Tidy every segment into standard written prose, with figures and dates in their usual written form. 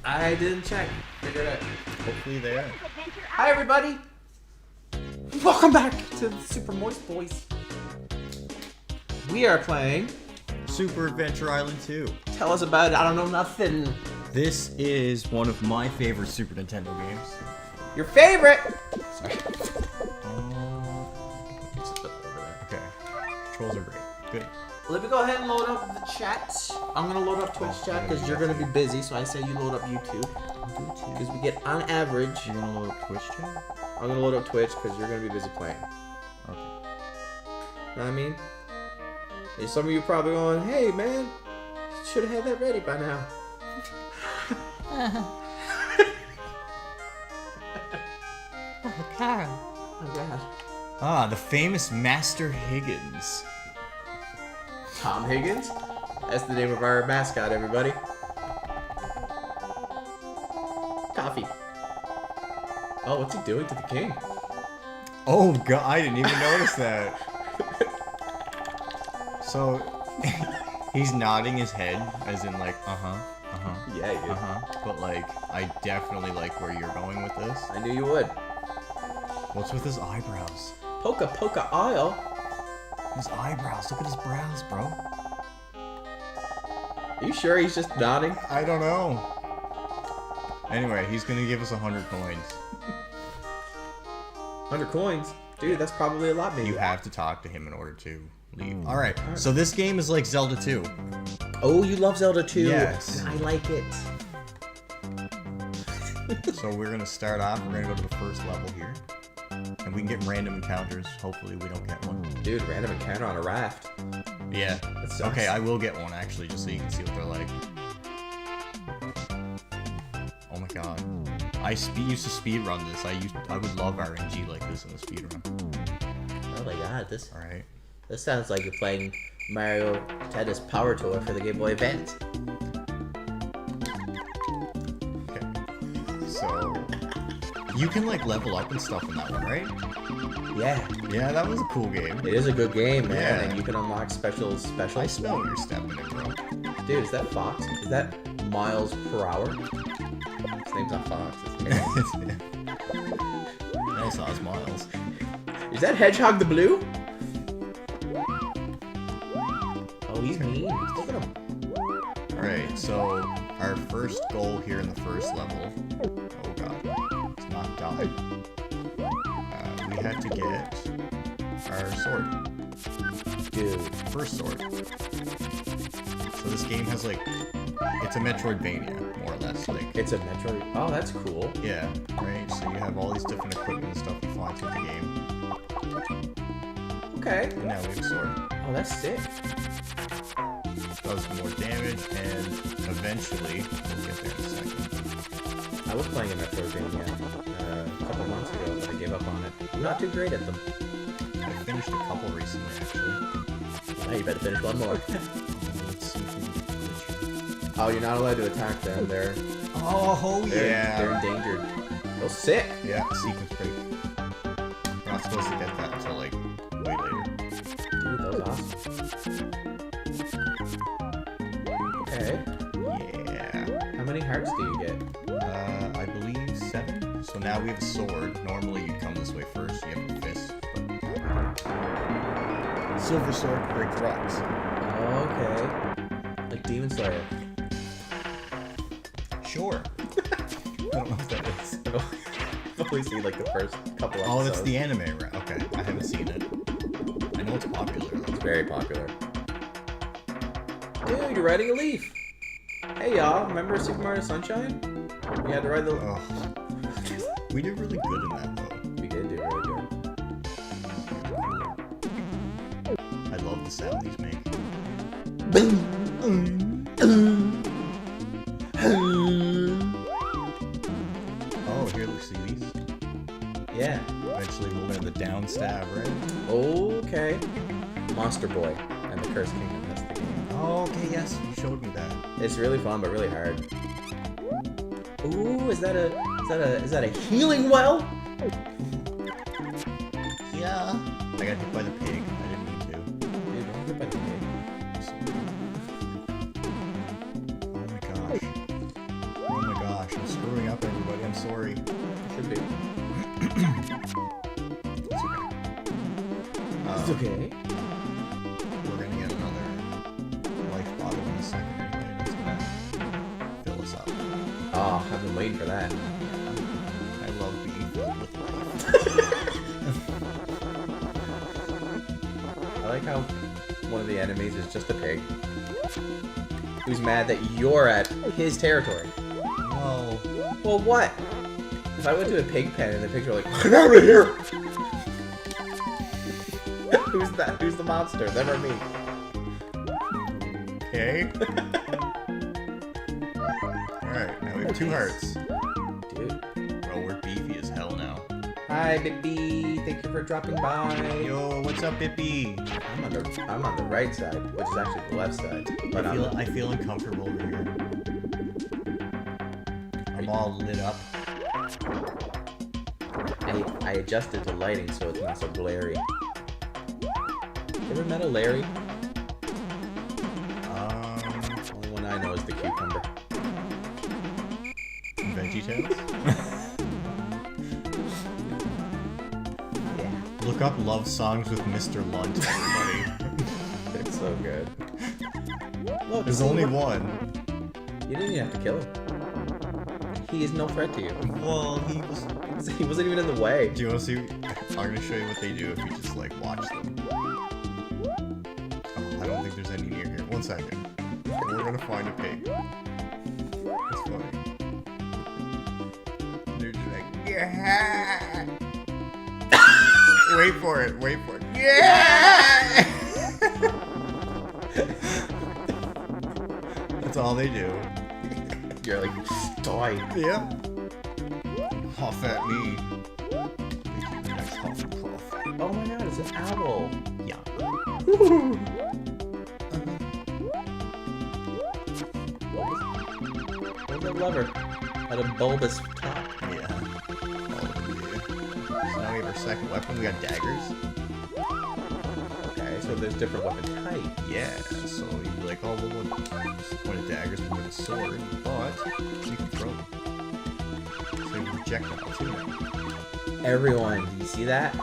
I didn't check. Figured it out. Hopefully they are. Hi everybody! Welcome back to Supermoistbois. We are playing Super Adventure Island 2. Tell us about it, I don't know nothing. This is one of my favorite Super Nintendo games. Your favorite! Sorry. Okay. Controls are great. Good. Let me go ahead and load up the chat. I'm gonna load up Twitch chat because you're gonna be busy, so I say you load up YouTube. Because we get on average. You're gonna load up Twitch chat? I'm gonna load up Twitch because you're gonna be busy playing. Okay. Know what I mean? And some of you probably going, hey man, you should have had that ready by now. Oh, Carol. Oh god. Ah, the famous Master Higgins. Tom Higgins? That's the name of our mascot, everybody. Coffee. Oh, what's he doing to the king? Oh god, I didn't even notice that. So, he's nodding his head, as in like, Yeah, he did. But like, I definitely like where you're going with this. I knew you would. What's with his eyebrows? Poka poka oil. His eyebrows, look at his brows, bro. Are you sure he's just nodding? I don't know. Anyway, he's gonna give us 100 coins. 100 coins? Dude, that's probably a lot, maybe. You have to talk to him in order to leave. Alright, so this game is like Zelda 2. Oh, you love Zelda 2? Yes. I like it. So we're gonna start off, we're gonna go to the first level here. And we can get random encounters. Hopefully we don't get one. Dude, random encounter on a raft. Yeah. That sucks. Okay, I will get one actually, just so you can see what they're like. Oh my god. I used to speed run this. I would love RNG like this in a speed run. Oh my god, this Alright. sounds like you're playing Mario Tennis Power Tour for the Game Boy Advance. Okay. So you can like level up and stuff in that one, right? Yeah. Yeah, that was a cool game. It is a good game, man, Yeah. and you can unlock specials. I smell your step in it, bro. Dude, is that Fox? Is that miles per hour? His name's not Fox. It's me. Elsa has miles. Is that Hedgehog the Blue? Oh, he's mean. Look at him. Alright, so our first goal here in the first level. Oh god. It's not die. We had to get our sword. Dude. First sword. So this game has like, it's a Metroidvania, more or less. Like, It's a Metroid. Oh, that's cool. yeah, right? So you have all these different equipment and stuff you find through the game. Okay. And now we have a sword. Oh, that's sick. Does more damage, and eventually, we'll get there in a second. I was playing a Metroidvania a couple months ago, but I gave up on it. I'm not too great at them. I finished a couple recently, actually. Now you better finish one more. Let's see if we can get glitchy. Oh, you're not allowed to attack them. They're Yeah. endangered. Oh, sick. Yeah, sequence break. We're not supposed to get that until, like, way later. Dude, that was awesome. Okay. Yeah. How many hearts do you get? I believe 7. So now we have a sword. Normally you come this way first, you have a fist. But... Silver sword breaks rocks. Okay. Like Demon Slayer. Sure. I don't know what that is. I've only seen like the first couple episodes. Oh, that's the anime, right? Okay, I haven't seen it. I know it's popular though. It's very popular. Dude, you're riding a leaf. Hey y'all, remember Super Mario Sunshine? We had to ride the... Oh. We did really good in that though. We did do really good. I love the sound these make. Oh, here, let's see these. Yeah. Eventually we'll learn the down stab, right? Okay. Monster Boy and the Cursed Kingdom. That's the game. Oh, okay, yes, you showed me that. It's really fun, but really hard. Ooh, is that a healing well? Yeah. I got hit by the pig. I didn't mean to. Dude, don't get by the pig. Oh my gosh. Oh my god. Okay. We're gonna get another life bottle in a second. Anyway, it's gonna fill us up. Oh, I've been waiting for that. I love being filled with life. I like how one of the enemies is just a pig. Who's mad that you're at his territory. Well, Well, what? If I went to a pig pen and the pigs were like, get out of here! Who's that? Who's the monster? Never me. okay. Alright, now we have 2 hearts. Dude. Oh, we're beefy as hell now. Hi, Bippy. Thank you for dropping by. Yo, what's up, Bippy? I'm on the right side, which is actually the left side. But I feel uncomfortable over here. I'm all lit up. I adjusted the lighting so it's not so glary. You ever met a Larry? Only one I know is the cucumber. VeggieTales? Yeah. Look up love songs with Mr. Lunt, everybody. It's so good. Look, There's see, only look. one. You didn't even have to kill him. He is no threat to you. Well, he wasn't even in the way. Do you want to see? I'm gonna show you what they do if you just like watch them. Oh, I don't think there's any near here. 1 second. We're gonna find a pig. It's funny. They're just like, yeah. Wait for it. Wait for it. Yeah. That's all they do. You're like, die. Yep. Huff at me. They keep me nice huff and puff. Oh my god, it's an owl. Yeah. What was that lever? Had a bulbous top. Yeah. Oh, yeah. So now we have our second weapon. We got daggers. Okay, so there's different weapon types. Yeah. So you'd be like, oh, well, what's the point of daggers when you have a sword? But you can throw them. So you can projectile too. Everyone, do you see that?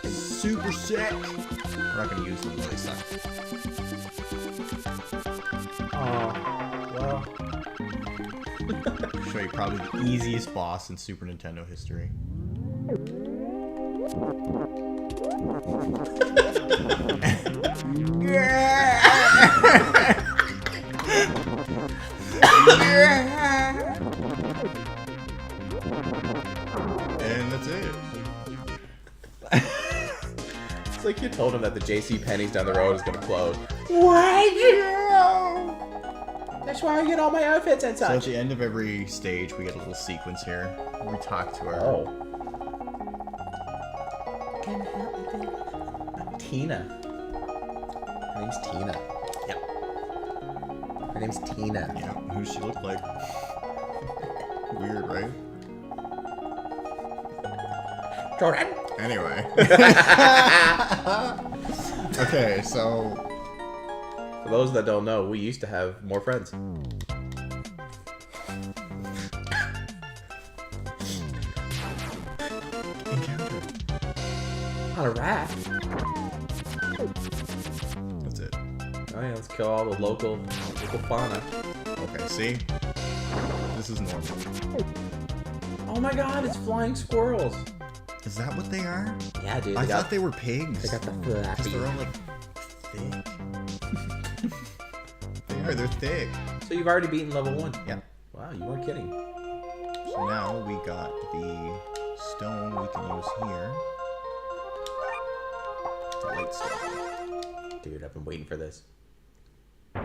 Super sick. We're not gonna use them, really suck. Oh, well. Show you probably the easiest boss in Super Nintendo history. And that's it. It's like you told him that the JC Penney's down the road is gonna close. Why'd you? That's why I get all my outfits and So at such. the end of every stage, we get a little sequence here. Where we talk to her. Oh. Can help me, baby. Tina. Her name's Tina. Yep. Her name's Tina. Yeah. Who does she look like? Weird, right? Jordan. Anyway. Okay, so For those that don't know, we used to have more friends. encounter. On a raft. That's it. Oh yeah, let's kill all the local fauna. Okay, see? This is normal. Oh my god, it's flying squirrels. Is that what they are? Yeah, dude. I thought they were pigs. They got the Because flappy. they're all like thick. They're thick. So you've already beaten level 1. Yeah. Wow, you weren't kidding. So now we got the stone we can use here. The light stone. Dude, I've been waiting for this. Now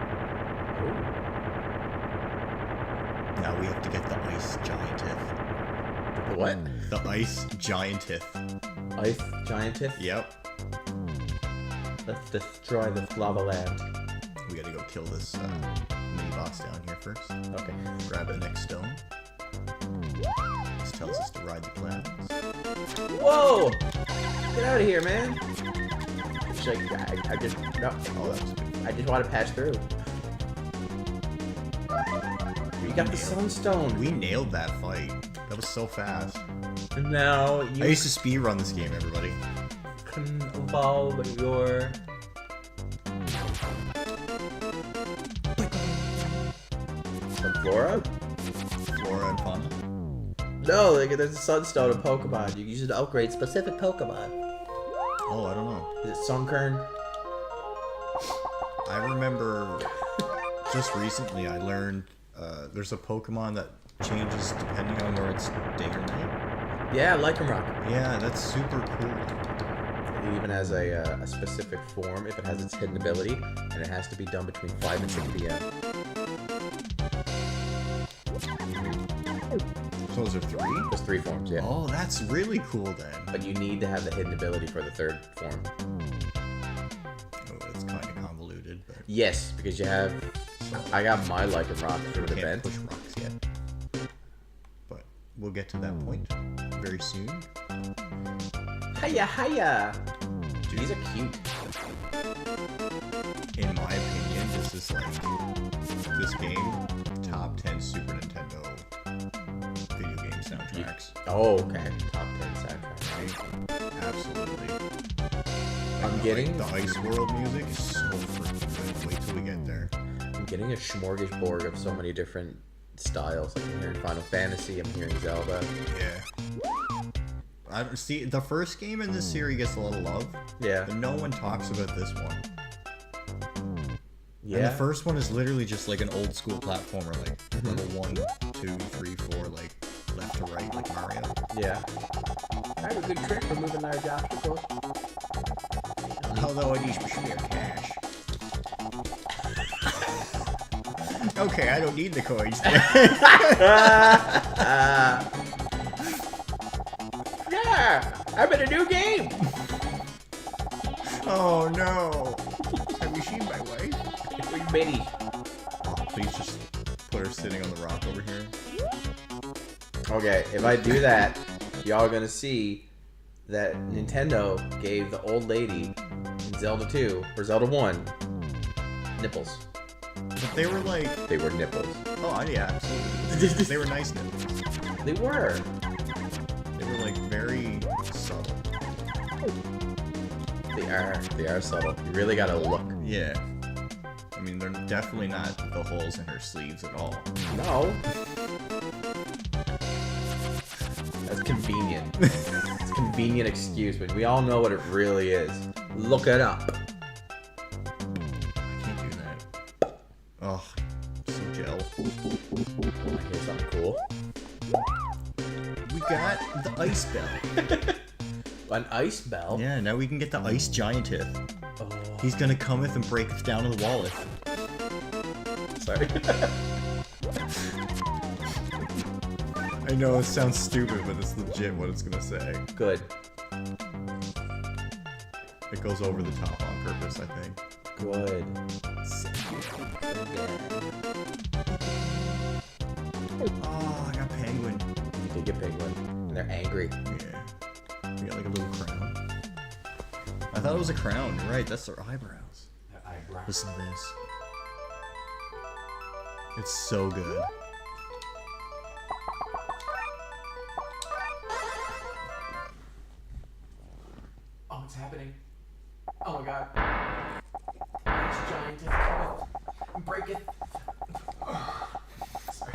we have to get the ice gianteth. The what? The ice gianteth. Ice giantess? Yep. Let's destroy the lava land. We gotta go kill this mini boss down here first. Okay. Grab the next stone. This tells us to ride the clouds. Whoa! Get out of here, man! It's like, I just, no. Oh, that was good. I just want to pass through. You got the sunstone. We nailed that fight. That was so fast. And now you I used to speedrun this game, everybody. can Pokeball, but you're... Some Flora? Flora and fauna. No, like, there's a Sunstone in Pokemon. You use it to upgrade specific Pokemon. Oh, I don't know. Is it Sunkern? I remember just recently I learned there's a Pokemon that changes depending on where it's day or night. Yeah, Lycanroc. Yeah, that's super cool. It even has a specific form if it has its hidden ability, and it has to be done between 5 and 6 p.m. So is there 3? There's 3 forms, yeah. Oh, that's really cool then. But you need to have the hidden ability for the 3rd form. Oh, it's kind of convoluted, but Yes, because you have... I got my Lycanroc through the can't vent. push rocks yet. But we'll get to that point very soon. Hiya, hiya! Dude, These are cute. in my opinion, this is like this game top 10 Super Nintendo video game soundtracks. Oh, okay. Top 10 soundtrack. Right? Absolutely. I'm Like, getting... the Ice World music is so freaking good. Wait till we get there. I'm getting a smorgasbord of so many different styles. Like I'm hearing Final Fantasy, I'm hearing Zelda. Yeah. I don't see the first game in this series gets a lot of love, Yeah. but no one talks about this one. Yeah. And the first one is literally just like an old school platformer, like level 1, 2, 3, 4, like left to right, like Mario. Yeah. I have a good trick for moving large obstacles. Although I need to share cash. Okay, I don't need the coins. Yeah! I'm in a new game! Oh no! Have you seen my wife? With Biddy. Oh, please just put her sitting on the rock over here. Okay, if I do that, y'all are gonna see that Nintendo gave the old lady in Zelda 2, or Zelda 1, nipples. But they were like, They were nipples. oh yeah, absolutely. They were nice nipples. They were. They were like very subtle. They are subtle. You really gotta look. Yeah. I mean, they're definitely not the holes in her sleeves at all. No. That's convenient. It's a convenient excuse, but we all know what it really is. Look it up. I can't do that. Oh, so gel. Here's something cool. We got the ice bell. An ice bell? Yeah, now we can get the ice gianteth. Oh, He's gonna cometh and breaketh down to the walleth. sorry. I know it sounds stupid, but it's legit what it's gonna say. Good. It goes over the top on purpose, I think. Good. Oh, I got penguin. You did get penguin. And they're angry. Yeah. We got like a little crown. I thought it was a crown. You're right, that's their eyebrows. Their eyebrows. Listen to this. It's so good. Oh, it's happening. Oh my god. Ice giant break it. Sorry.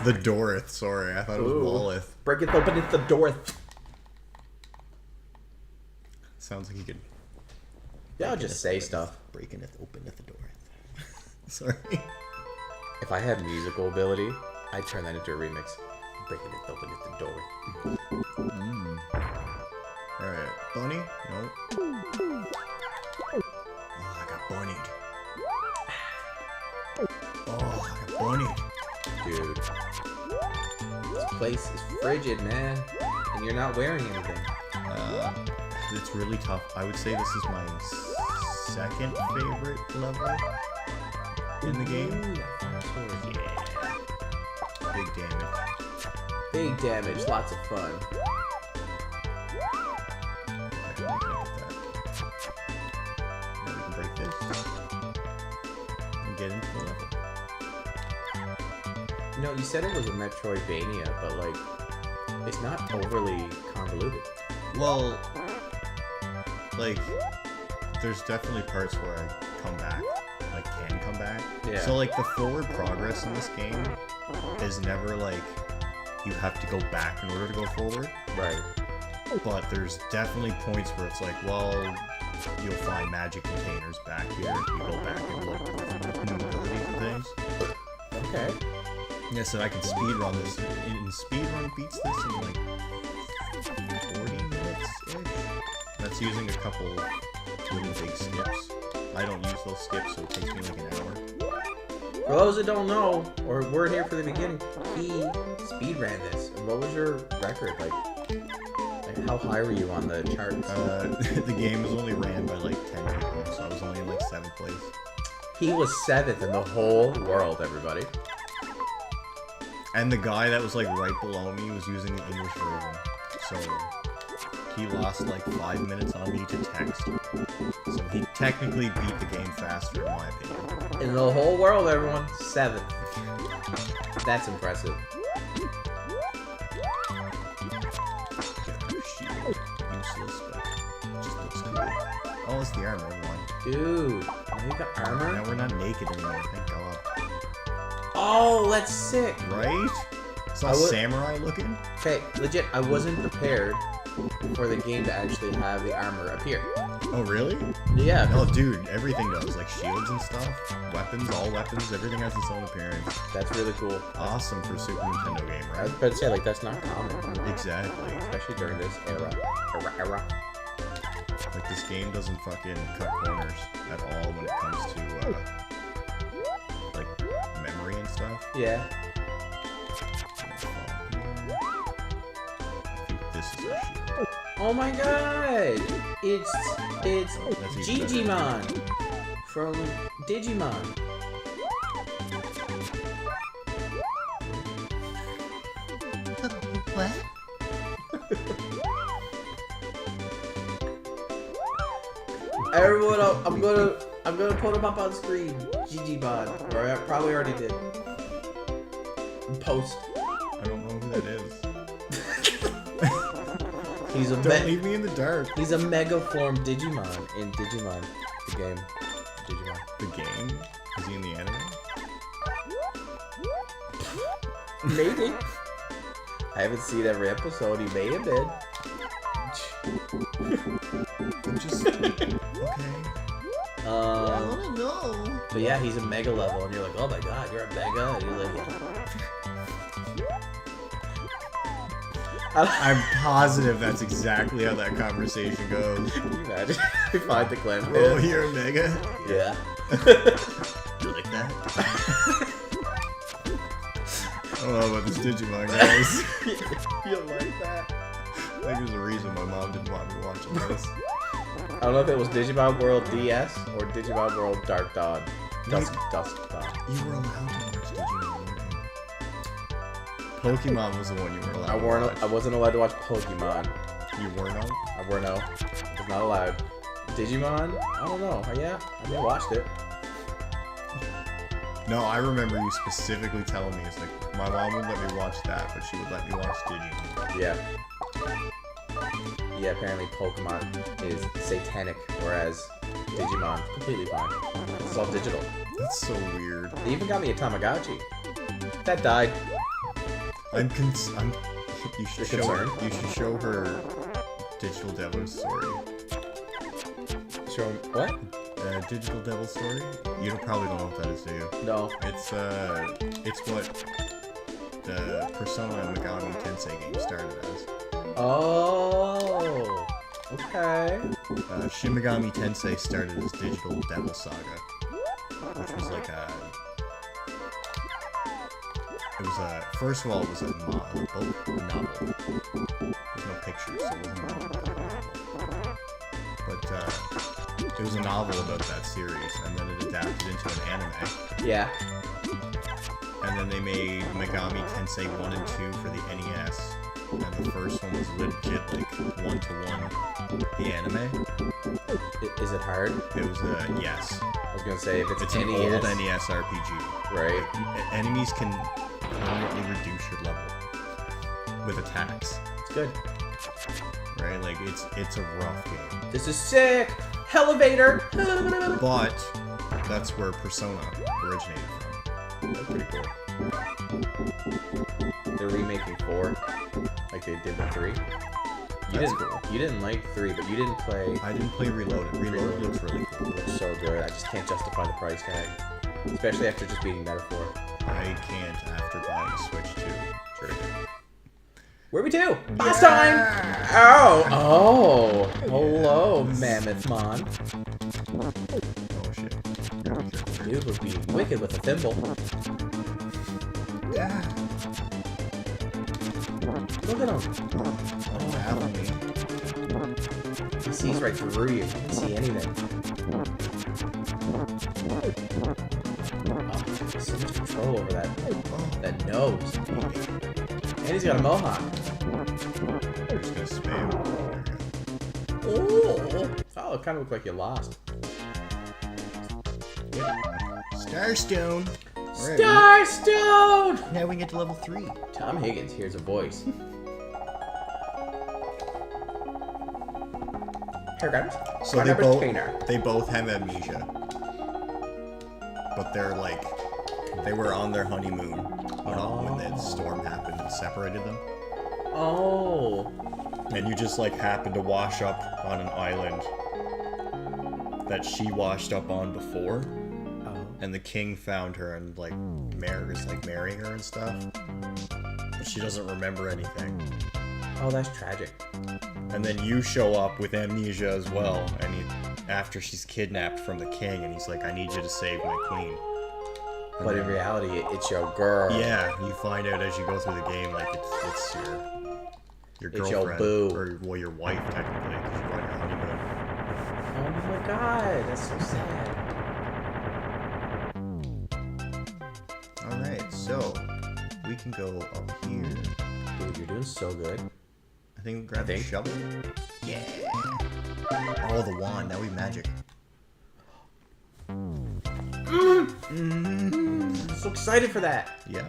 The Dorith, sorry, I thought it was Ooh. Walleth. Break it open, it's the door. Sounds like you could. Yeah, I'll just say stuff. Breaking it open at the Dorith. Sorry. If I had musical ability, I'd turn that into a remix. Breaking it open at the door. Alright, bunny? Nope. Oh, I got bunnied. Oh, I got bunnied. Dude. This place is frigid, man. And you're not wearing anything. It's really tough. I would say this is my second favorite level in the game. Yeah. Big damage. Big damage, lots of fun. Okay, we can get that. Now we can break this. And get into the level. You know, you said it was a Metroidvania, but like, it's not overly convoluted. Well, like, there's definitely parts where I come back, like, can come back. Yeah. So, like, the forward progress in this game is never, like, you have to go back in order to go forward. Right. But there's definitely points where it's like, well, you'll find magic containers back here if you go back and look at new abilities and things. Okay. Yeah, so I can speedrun this. And speedrun beats this in like 40 minutes-ish. That's using a couple really big skips. I don't use those skips, so it takes me like an hour. For those that don't know, or weren't here for the beginning, he speedran this. And what was your record? Like how high were you on the charts? The game was only ran by like 10 people, so I was only in like 7th place. He was 7th in the whole world, everybody. And the guy that was like right below me was using the English version, so he lost like 5 minutes on me to text. So he technically beat the game faster, in my opinion. In the whole world, everyone, 7th. That's impressive. Shield, useless, but it just looks cool. Oh, it's the armor one. Dude, now you got armor? Now we're not naked anymore, thank God. Oh, that's sick. Right? It's all samurai looking. Okay, legit, I wasn't prepared for the game to actually have the armor appear. Oh, really? Yeah. Oh, dude, everything does. Like shields and stuff. Weapons, all weapons, everything has its own appearance. That's really cool. Awesome for a Super Nintendo game, I right? was about to say, like, that's not common. Exactly. Especially during this era. Like, this game doesn't fucking cut corners at all when it comes to, like, memory and stuff. Yeah. This is our shield. Oh my god! It's That's even Digimon from Digimon. What? Everyone, I'm gonna put him up on screen. Digimon, or I probably already did. Post. I don't know who that is. He's a Don't leave me in the dark. He's a mega form Digimon in Digimon, the game. Digimon. The game? Is he in the anime? Maybe. I haven't seen every episode. He may have been. I'm just... Okay. I wanna know. But yeah, he's a mega level, and you're like, oh my god, you're a mega. And you're like, I'm positive that's exactly how that conversation goes. Can you imagine? We find the clip. Oh, you're a mega? Yeah. You like that? I don't know about this Digimon, guys. You like that? I think there's a reason my mom didn't want me watching this. I don't know if it was Digimon World DS or Digimon World Dark Dawn. Dusk Dawn. You were allowed to watch Digimon, weren't you? Pokemon was the one you were allowed to watch. I wasn't allowed to watch Pokemon. You were not? I was not allowed. Digimon? I don't know. Yeah, I may have watched it. No, I remember you specifically telling me, it's like, my mom wouldn't let me watch that, but she would let me watch Digimon. Yeah. Yeah, apparently Pokemon is satanic, whereas Digimon, completely fine. It's all digital. That's so weird. They even got me a Tamagotchi. That died. You should You're concerned? You should show her Digital Devil Story. Show him what? Digital Devil Story? You probably don't know what that is, do you? No. It's what the Persona Megami Tensei game started as. Oh. Okay. Shin Megami Tensei started as Digital Devil Saga, which was like first of all, it was a novel. There's no pictures, so it wasn't a novel. But it was a novel about that series, and then it adapted into an anime. Yeah. And then they made Megami Tensei 1 and 2 for the NES. And the first one was legit, like, 1-to-1 the anime. Is it hard? It was yes. I was gonna say, if it's an NES. old NES RPG. Right. Enemies can permanently reduce your level with attacks. It's good. right? Like it's a rough game. This is sick. Elevator. But that's where Persona originated from. That's pretty cool. They're remaking 4, like they did with 3. That's cool. You didn't like 3, but you didn't play. I didn't play Reloaded. Reloaded looks really cool. It looks so good. I just can't justify the price tag, especially after just beating Metaphor. I can't after buying Switch 2. True. Where are we to? Boss time! Oh! Hello, Mammothmon. Oh shit. Dude would be wicked with a thimble. Yeah. Look at him. Oh, Alan me. He sees right through you. He can see anything. Oh, so much control over that nose. And he's got a mohawk. We're just gonna spam. Oh, it kind of looked like you lost. Starstone. Starstone! Now we get to level 3. Tom Higgins hears a voice. Here, guys. So they both have amnesia. But they're like, they were on their honeymoon when that storm happened and separated them. Oh. And you just like happened to wash up on an island that she washed up on before. And the king found her and like is like marrying her and stuff. But she doesn't remember anything. Oh, that's tragic. And then you show up with amnesia as well, and after she's kidnapped from the king, and he's like, I need you to save my queen. And But in reality, it's your girl. yeah, you find out as you go through the game, like it's your It's your girlfriend. boo. Or, well, your wife, technically, because you're on your honeymoon. Oh my god, that's so sad. Alright, so we can go up here. Dude, you're doing so good. I think we grab the shovel. Yeah! Oh, the wand. Now we magic. I'm so excited for that. Yeah.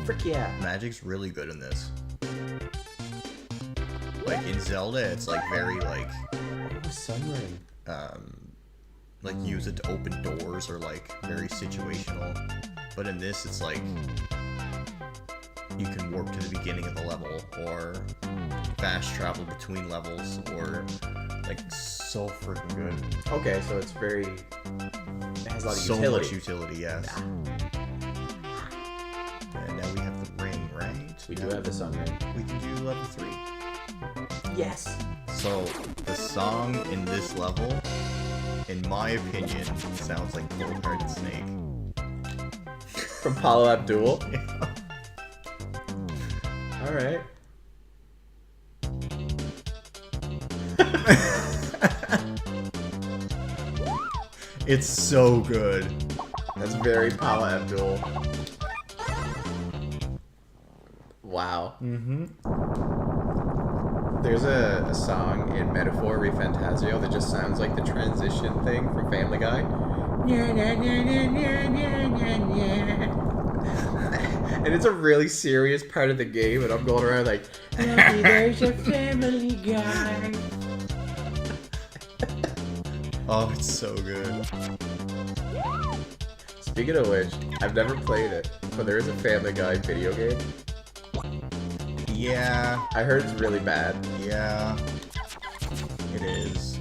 Frick yeah. Magic's really good in this. Like in Zelda, it's like very like Oh, Sunring. like use it to open doors or like very situational. But in this, it's like you can warp to the beginning of the level or fast travel between levels or like so freaking good. Okay, so it's very. It has a lot of So utility. much utility, yes. And now we have the ring, right? We do have the Sunring. We can do level 3. Yes. So the song in this level, in my opinion, sounds like Cold Hearted Snake. From Paula Abdul. All right. It's so good. That's very Paula Abdul. Wow. Mm-hmm. There's a song in Metaphor Refantasio that just sounds like the transition thing from Family Guy. And it's a really serious part of the game, and I'm going around like, "Happy, there's a Family Guy." Oh, it's so good. Speaking of which, I've never played it, but there is a Family Guy video game. Yeah, I heard it's really bad. yeah, it is.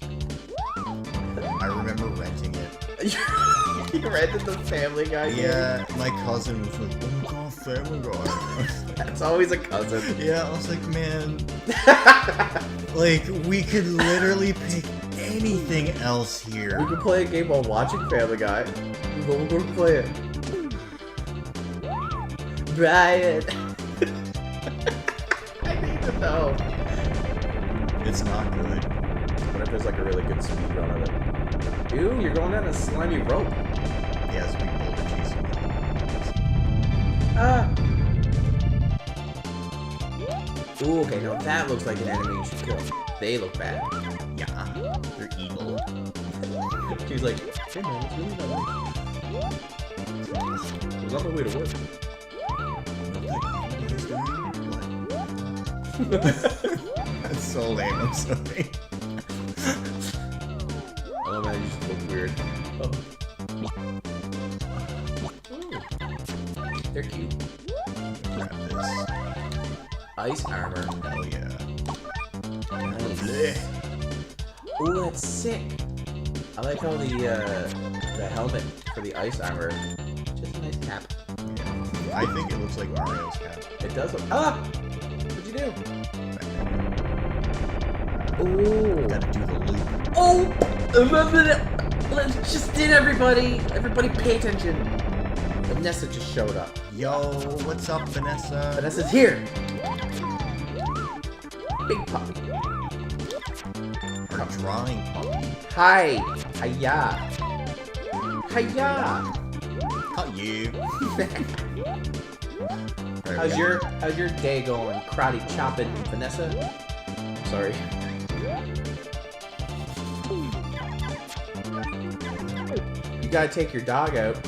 I remember renting it. You rented the Family Guy game? Yeah, my cousin was like, oh my god, Family Guy. That's always a cousin. Yeah, I was like, man, like, we could literally pick anything else here. We could play a game while watching Family Guy. But we're gonna play it. Brian. I need to know. It's not good. What if there's like a really good speed run of it? Ew, you're going down a slimy rope. Yes, we both chasing it. Ah. Ooh, okay, now that looks like an enemy you should kill. They look bad. Yeah, they're evil. She's like, hey man, it's really not nice. There's not no way to work. That's so lame, I'm sorry. Oh man, you just look weird. Oh. They're cute. Grab this. Ice armor. Hell yeah. Nice. Blech. Ooh, that's sick. I like how the helmet for the ice armor, just a nice cap. I think it looks like Mario's cap. It does look. Ah! What'd you do? Ooh. Gotta do the loop. Oh! Let's just in, everybody! Everybody pay attention! Vanessa just showed up. Yo, what's up, Vanessa? Vanessa's here! Big puppy. Our drawing puppy. Hi! Hiya! Hiya! Cut you. How's your day going? Karate chopping, Vanessa? Sorry. You gotta take your dog out.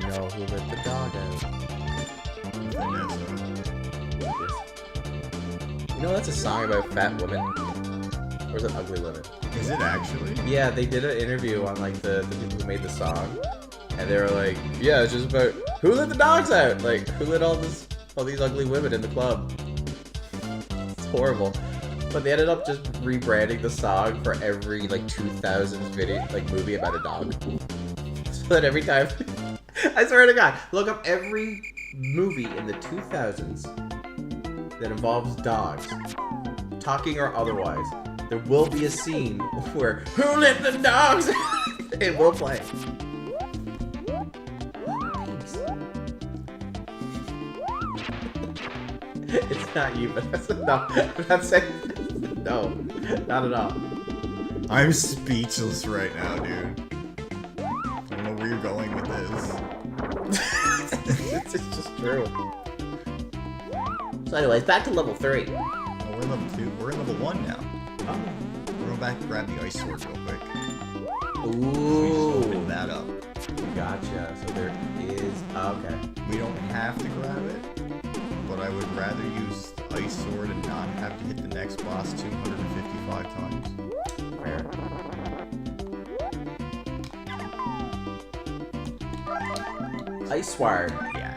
No, who let the dog out? Vanessa. You know that's a song about fat women? Or is it ugly women? Is it actually? Yeah, they did an interview on like the people who made the song. And they were like, yeah, it's just about who let the dogs out? Like, who let all these ugly women in the club? It's horrible. But they ended up just rebranding the song for every like 2000s video, like movie about a dog. So that every time, I swear to God, look up every movie in the 2000s that involves dogs, talking or otherwise. There will be a scene where who let the dogs out? It will play. It's not you, but that's no. I'm not saying no, not at all. I'm speechless right now, dude. I don't know where you're going with this. It's just true. So, anyways, back to level 3. Oh, we're level 2. We're in level 1 now. Oh. We're going back to grab the ice sword real quick. Ooh. We just open that up. Gotcha. So there is. Okay. We don't have to grab it, but I would rather use ice sword and not have to hit the next boss 255 times. Fair. Ice sword. Yeah.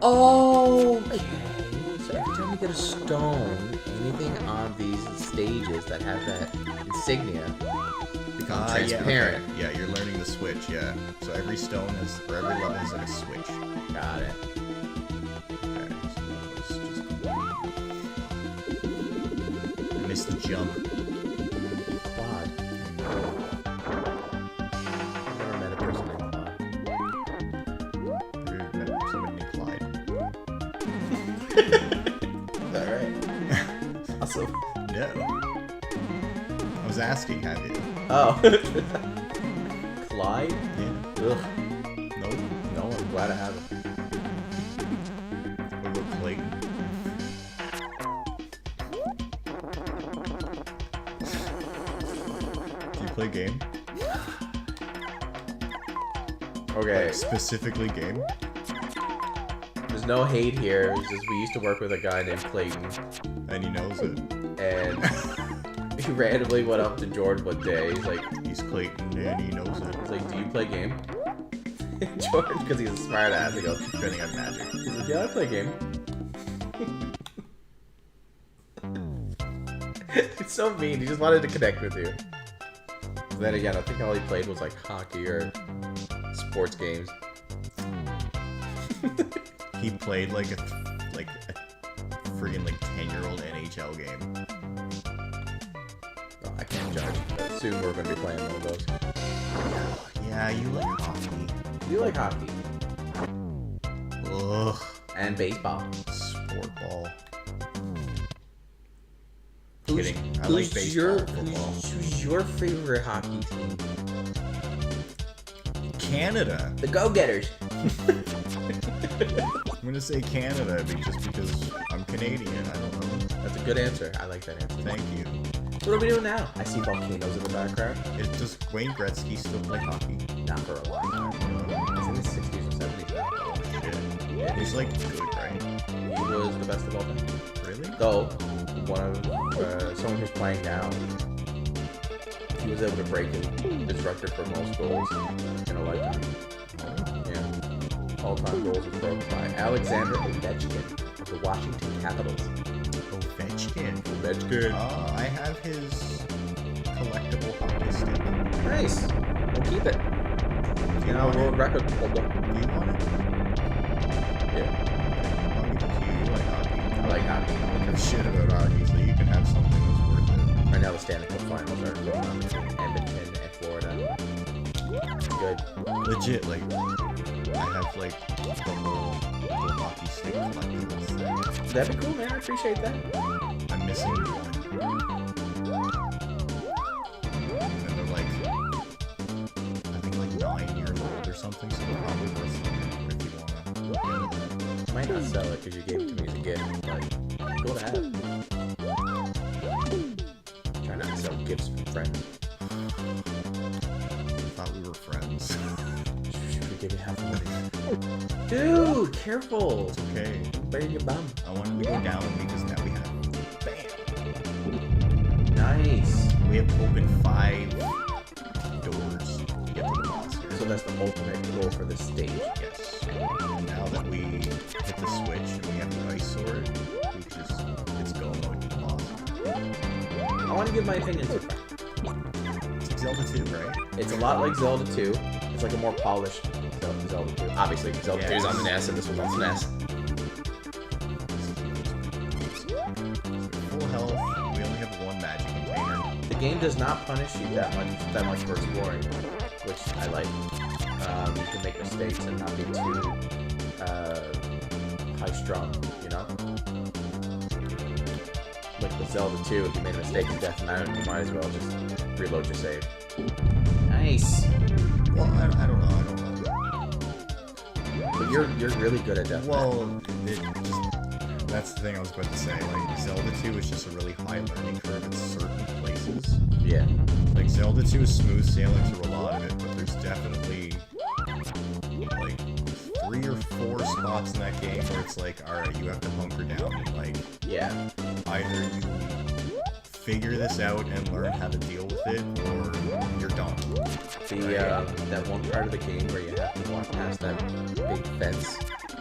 Okay. So every time you get a stone, anything on these stages that have that insignia become transparent. Yeah, okay. Yeah, you're learning the switch, yeah. So every stone is, for every level is like a switch. Got it. Okay, so let's just... I missed the jump. Quad. I've never met a person named Quad. Have you met somebody named Clyde? Alright. Awesome. No. I was asking, have you? Oh. Clyde? Yeah. Ugh. Nope. No, I'm glad I have him. What about Clayton? Do you play game? Okay. Like, specifically game? There's no hate here. It's just we used to work with a guy named Clayton. And he knows it. And he randomly went up to George one day. He's like, He's Clayton and he knows it. do you play game? George, because he's a smart ass, he goes, Depending on magic. he's like, yeah, I play game. It's so mean. He just wanted to connect with you. But then again, I think all he played was like hockey or sports games. He played like a friggin' like 10-year-old NHL game. Oh, I can't judge. Soon we're going to be playing one of those. Yeah, you like hockey. You like hockey. Ugh. And baseball. Sport ball. Who's- Kidding. I like baseball and football. Who's your favorite hockey team? Canada. The Go-Getters. I'm gonna say Canada just because I'm Canadian. I don't know. That's a good answer. I like that answer. Thank you. What are we doing now? I see volcanoes in the background. Does Wayne Gretzky still play hockey? Not for a long time. He's in his 60s or 70s now. Oh, shit. Yeah, he's like good, right? he was the best of all time. Really? Though, one of someone who's playing now, he was able to break his record for most goals in a lifetime. Yeah. All-time goals was broken by Alexander Ovechkin of the Washington Capitals. Ovechkin. Ovechkin. I have his collectible hockey stick. Nice. We'll keep it. You know, world record holder. Do you want it? Yeah. I'll give it to you. You like hockey. I like hockey. I don't give a shit about hockey, so you can have something that's worth it. Right now, the Stanley Cup Finals are going on between Edmonton and Florida. Good. Legit, like, I have, like, the whole hockey stick collectible thing. That'd be cool, man. I appreciate that. I'm missing one. And they're, like, I think, like, 9 years old or something, so they're probably worth something if you want to look into them. Might not sell it because you gave it to me as a gift, but cool to have. Try not to sell gifts from friends. I thought we were friends. Should we give you half the money? Dude, careful. It's okay. Burn your bum. I wanted to go down because now we have, bam! Nice. We have to open 5 doors to get to the boss here. So that's the ultimate goal for this stage. Yes. Now that we hit the switch and we have the ice sword, we just, it's go mode to the boss. I want to give my opinion so far. It's like Zelda 2, right? It's a lot like Zelda 2. It's like a more polished Zelda 2. Obviously, Zelda 2 is on the NES and this one's on the SNES. Full health, we only have 1 magic container. The game does not punish you that much for exploring, which I like. You can make mistakes and not be too high-strung, you know? Like with Zelda 2, if you made a mistake in Death Mountain, you might as well just reload your save. Nice! Well, I don't know. But you're really good at Death Mountain. Well, that's the thing I was about to say. Like, Zelda 2 is just a really high learning curve in certain places. Yeah. Like, Zelda 2 is smooth sailing through a lot of it, but there's definitely, like, 3 or 4 spots in that game where it's like, alright, you have to hunker down and, like, Yeah. either you figure this out and learn how to deal with it, or you're done. That one part of the game where you have to walk past that big fence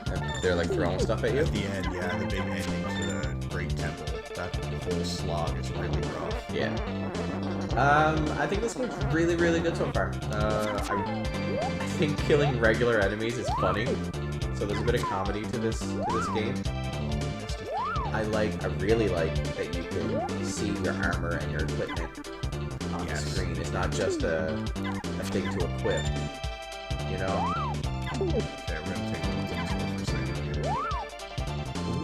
and they're like throwing stuff at you. At the end, yeah, the big ending to the Great Temple, that whole slog is really rough. Yeah. I think this game's really, really good so far. I think killing regular enemies is funny, so there's a bit of comedy to this game. I really like that you can see your armor and your equipment on the screen. It's not just a thing to equip, you know? Okay, we're gonna take one thing for a second here.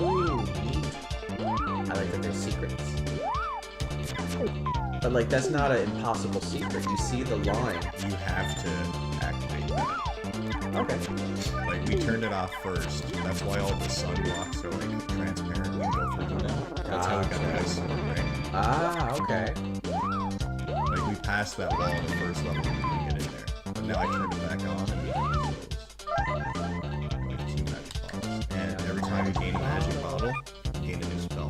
Ooh, neat. I like that there's secrets. But like, that's not an impossible secret. You see the line. You have to activate that. Okay. Like, we turned it off first. That's why all the sunblocks are like transparent. We can go through them now. That's how we got the ice sword, right? Ah, okay. Like, we passed that wall in the first level. We couldn't get in there. But now I turned it back on and we can use those. Like 2 magic bottles. And every time you gain a magic bottle, you gain a new spell.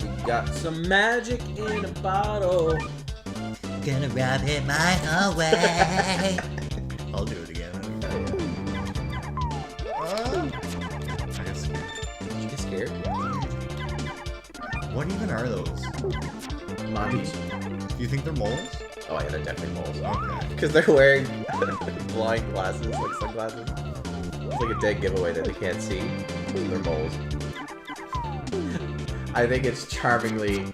We got some magic in a bottle. Gonna rub it my whole way. I'll do it again. I get scared. Did you get scared? What even are those? Monties. Do you think they're moles? Oh yeah, they're definitely moles. Okay. Because they're wearing blind glasses, like sunglasses. It's like a dead giveaway that they can't see. They're moles. I think it's charmingly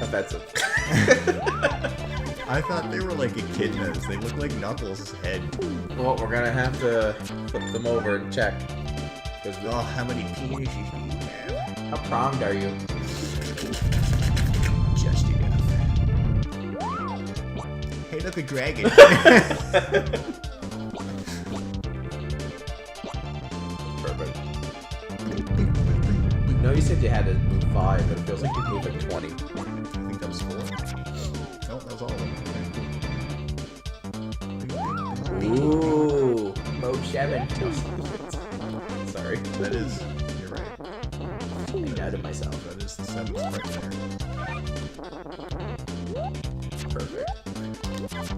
offensive. I thought they were like echidnas. They look like Knuckles' head. Well, we're gonna have to flip them over and check. Oh, how many penises do you have? How pronged are you? Just enough. Hey, look, a dragon. Perfect. No, you said you had to move 5, but it feels like you moved like 20. I think that was 4. No, that was all of them. Ooh, Mo 7. Sorry. That is. You're right. I doubted myself. That is the 7th right there. Perfect.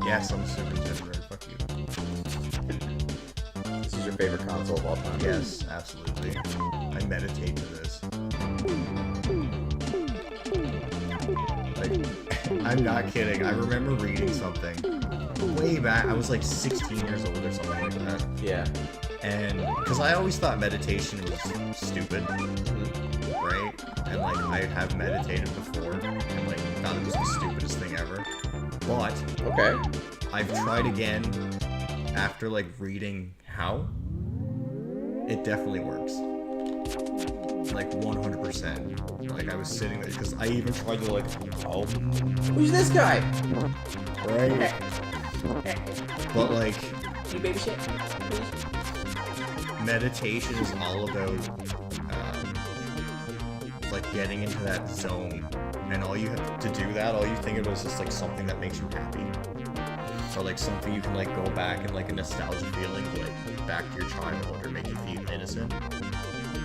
Yes, I'm Super Nintendo nerd. Fuck you. This is your favorite console of all time. Yes, absolutely. I meditate to this. Like, I'm not kidding. I remember reading something way back. I was like 16 years old or something like that. Yeah. And because I always thought meditation was stupid, right? And like I have meditated before and like thought it was the stupidest thing ever. But Okay. I've tried again after like reading how. It definitely works. Like 100%. Like I was sitting there because I even tried to like, oh, Who's this guy? right. But like You baby shit. meditation is all about like getting into that zone, and all you have to do that, all you think of is just like something that makes you happy, or like something you can like go back and like a nostalgia feeling, like back to your childhood, or make you feel innocent.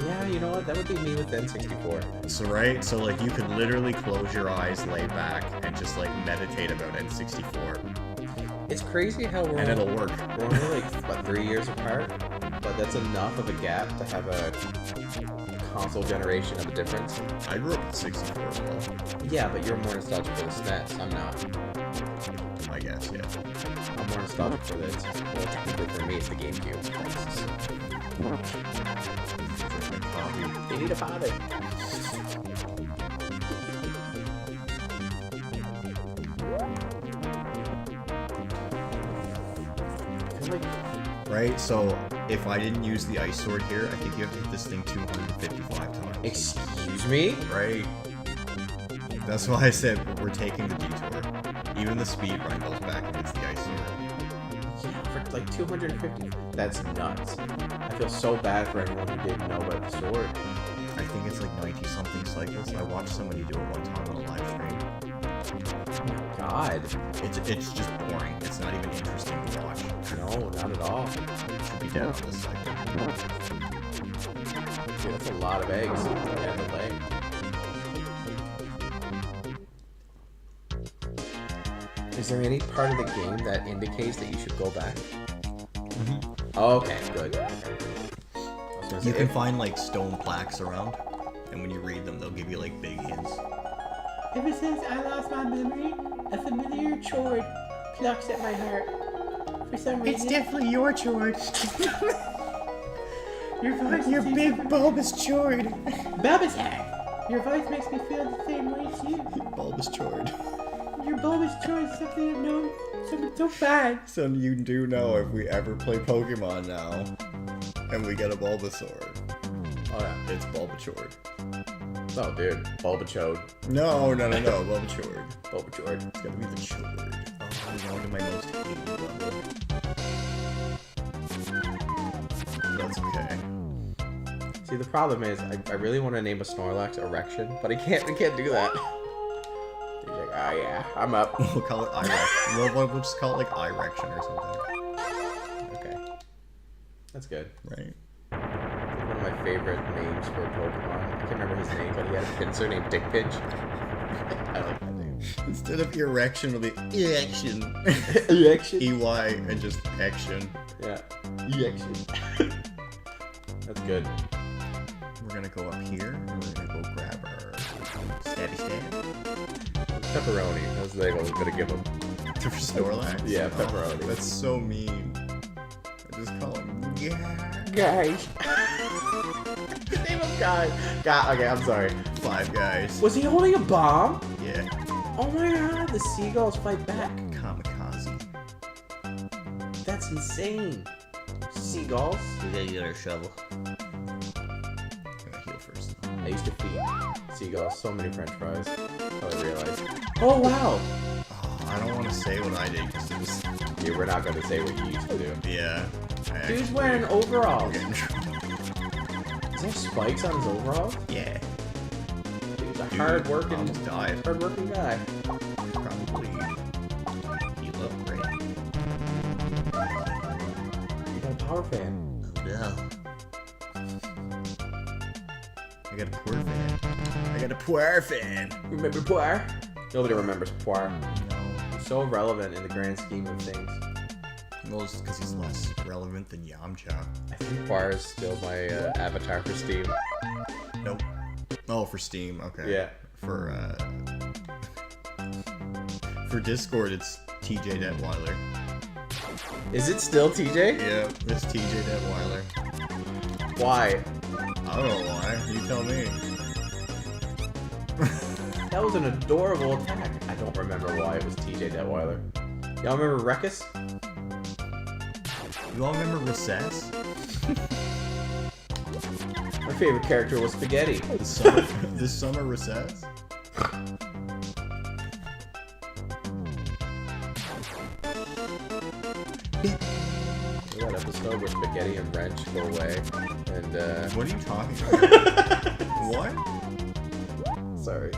Yeah, you know what? That would be me with N64. So right, so like you could literally close your eyes, lay back, and just like meditate about N64, It's crazy how and it'll work. we're only like, what, 3 years apart? But that's enough of a gap to have a console generation of a difference. I grew up with 64 as well, Yeah, but you're more nostalgic for the SNES. I'm not. I guess, yeah. I'm more nostalgic for this. Well, technically for me, it's the GameCube. They need a father. I feel like Right, so if I didn't use the ice sword here, I think you have to hit this thing 255 times. Excuse me? Right. That's why I said we're taking the detour. Even the speed run goes back against the ice sword. Yeah, for like 250. That's nuts. I feel so bad for anyone who didn't know about the sword. I think it's like 90 something cycles. I watched somebody do it one time on a live stream. Oh my god. It's just boring. It's not even interesting to watch. No, not at all. Should be dead on this cycle. Dude, that's a lot of eggs. Yeah, the leg. Is there any part of the game that indicates that you should go back? Okay, good. I was gonna say, You can find like stone plaques around, and when you read them, they'll give you like big hints. ever since I lost my memory, a familiar chord plucks at my heart. For some reason, definitely your chord. your voice Your seems big to- bulbous chord. bulbous hair. Your voice makes me feel the same way too. Bulbous chord. Your bulbous chord is something I've known something so bad. So you do know if we ever play Pokemon now, and we get a Bulbasaur, Oh yeah. it's Bulbachord. Oh dude, Bulbachode. No, Bulbachord. Bulbachord. It's gotta be the chord. Oh, I'm going to my most hated level. That's okay. See, the problem is, I really want to name a Snorlax Erection, but I can't do that. He's like, oh yeah, I'm up. We'll call it Irection. We'll just call it like Irection or something. Okay. That's good. Right? One of my favorite names for a Pokemon. I can't remember his name, but he had a pincer named Dick Pinch. I like that name. Instead of erection, it'll be erection. Erection? EY and just action. Yeah. Erection. That's good. We're gonna go up here, and we're gonna go grab our stabby stab. Pepperoni. That's what I was gonna give him. For Snorlax? Yeah, Oh, pepperoni. that's so mean. I just call him, yeah. Guys. Name him Guy. God, okay, I'm sorry. 5 guys. Was he holding a bomb? Yeah. Oh my god, the seagulls fight back. Kamikaze. That's insane. Seagulls? We gotta get our shovel. I'm gonna heal first. I used to feed seagulls so many french fries. Until I realized. Oh wow! Oh, I don't want to say what I did because it was. Yeah, we're not gonna say what you used to do. Yeah. Dude's wearing overalls. Getting Is there spikes on his overalls? Yeah. Dude's a Dude, hard-working, almost died. hard-working guy. Probably heal up, right? You got a power fan. No. I got a poor fan. I got a poor fan. Remember Poir? Nobody remembers Poir. No. He's so relevant in the grand scheme of things. Well, it's just because he's less relevant than Yamcha. I think Poir is still my avatar for Steam. Nope. Oh, for Steam. Okay. Yeah. For Discord, it's TJ Detweiler. Is it still TJ? Yeah, it's TJ Detweiler. Why? I don't know why. You tell me. That was an adorable attack. I don't remember why it was TJ Detweiler. Y'all remember Ruckus? You all remember Recess? My favorite character was Spaghetti. The summer Recess? That episode where Spaghetti and Wrench go away, and What are you talking about? What? sorry,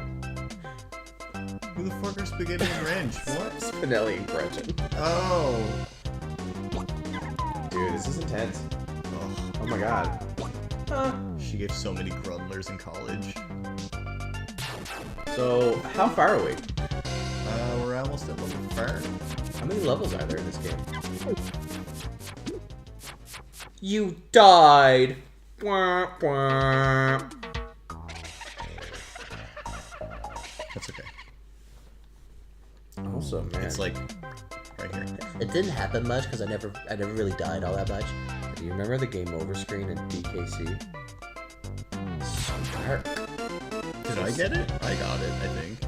Who the fuck are Spaghetti and Wrench? What? Spinelli and Gretchen. Oh. Dude, this is intense. Oh. Oh my god. She gave so many grumblers in college. So, how far are we? We're almost at level 5. How many levels are there in this game? You died! Wah, wah. That's okay. Also, man. It's like right here. It didn't happen much because I never really died all that much. Do you remember the game over screen in DKC? So dark. Did I get it? I got it, I think.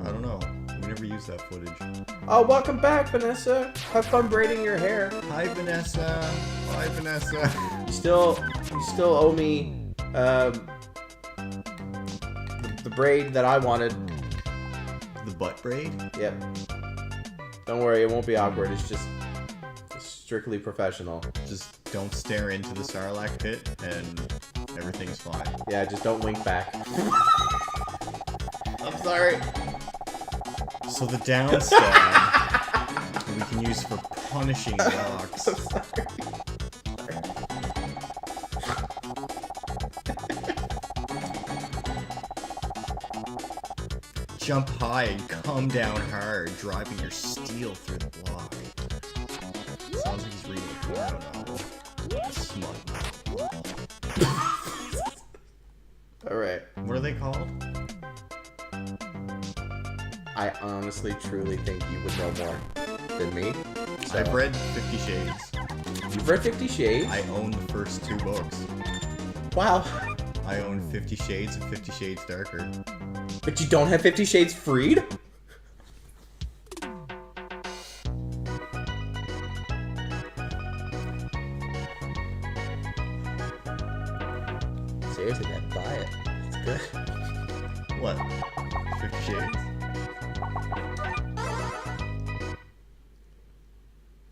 I don't know. We never used that footage. Oh, welcome back, Vanessa. Have fun braiding your hair. Hi, Vanessa. Bye, Vanessa. You still owe me the braid that I wanted. The butt braid? Yep. Don't worry, it won't be awkward. It's just strictly professional. Just don't stare into the Sarlacc pit and everything's fine. Yeah, just don't wink back. I'm sorry. So the down stab we can use for punishing rocks. I'm sorry. Jump high and come down hard, driving your steel through the block. Sounds like he's reading a porno novel. Smut. Alright. What are they called? I honestly, truly think you would know more than me. So, I've read 50 Shades. You've read 50 Shades? I own the first 2 books. Wow. I own 50 Shades and 50 Shades Darker. But you don't have 50 Shades Freed? Seriously, man, buy it. It's good. What? 50 Shades?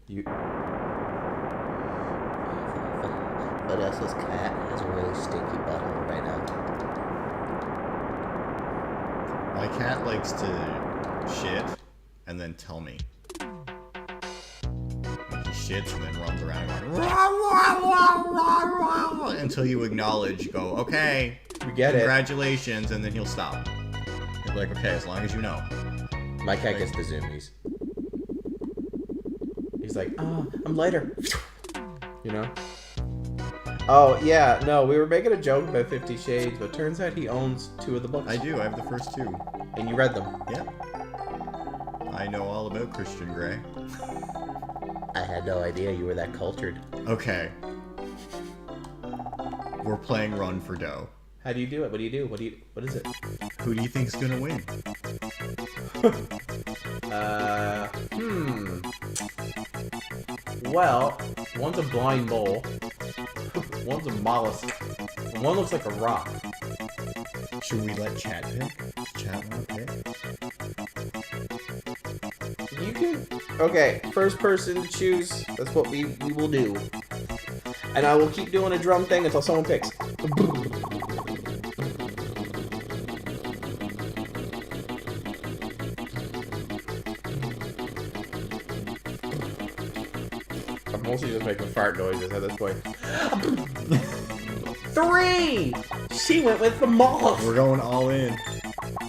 You. Vanessa's cat has a really stinky butthole right now. My cat likes to shit and then tell me. Like he shits and then runs around going "Wah, wah, wah, wah, wah," until you acknowledge, go, okay, We get it. congratulations, and then he'll stop. You'll be like, okay, as long as you know. My cat gets the zoomies. He's like, oh, I'm lighter. You know? Oh, yeah, no, we were making a joke about 50 Shades, but turns out he owns 2 of the books. I do, I have the first 2. And you read them. Yep. I know all about Christian Grey. I had no idea you were that cultured. Okay. We're playing Run for Dough. How do you do it? What do you do? What is it? Who do you think's gonna win? Well, one's a blind mole. One's a mollusk. And one looks like a rock. Should we let chat pick? Chat want to pick? You can... Okay, first person to choose. That's what we will do. And I will keep doing a drum thing until someone picks. I'm mostly just making fart noises at this point. 3! She went with the moth. We're going all in.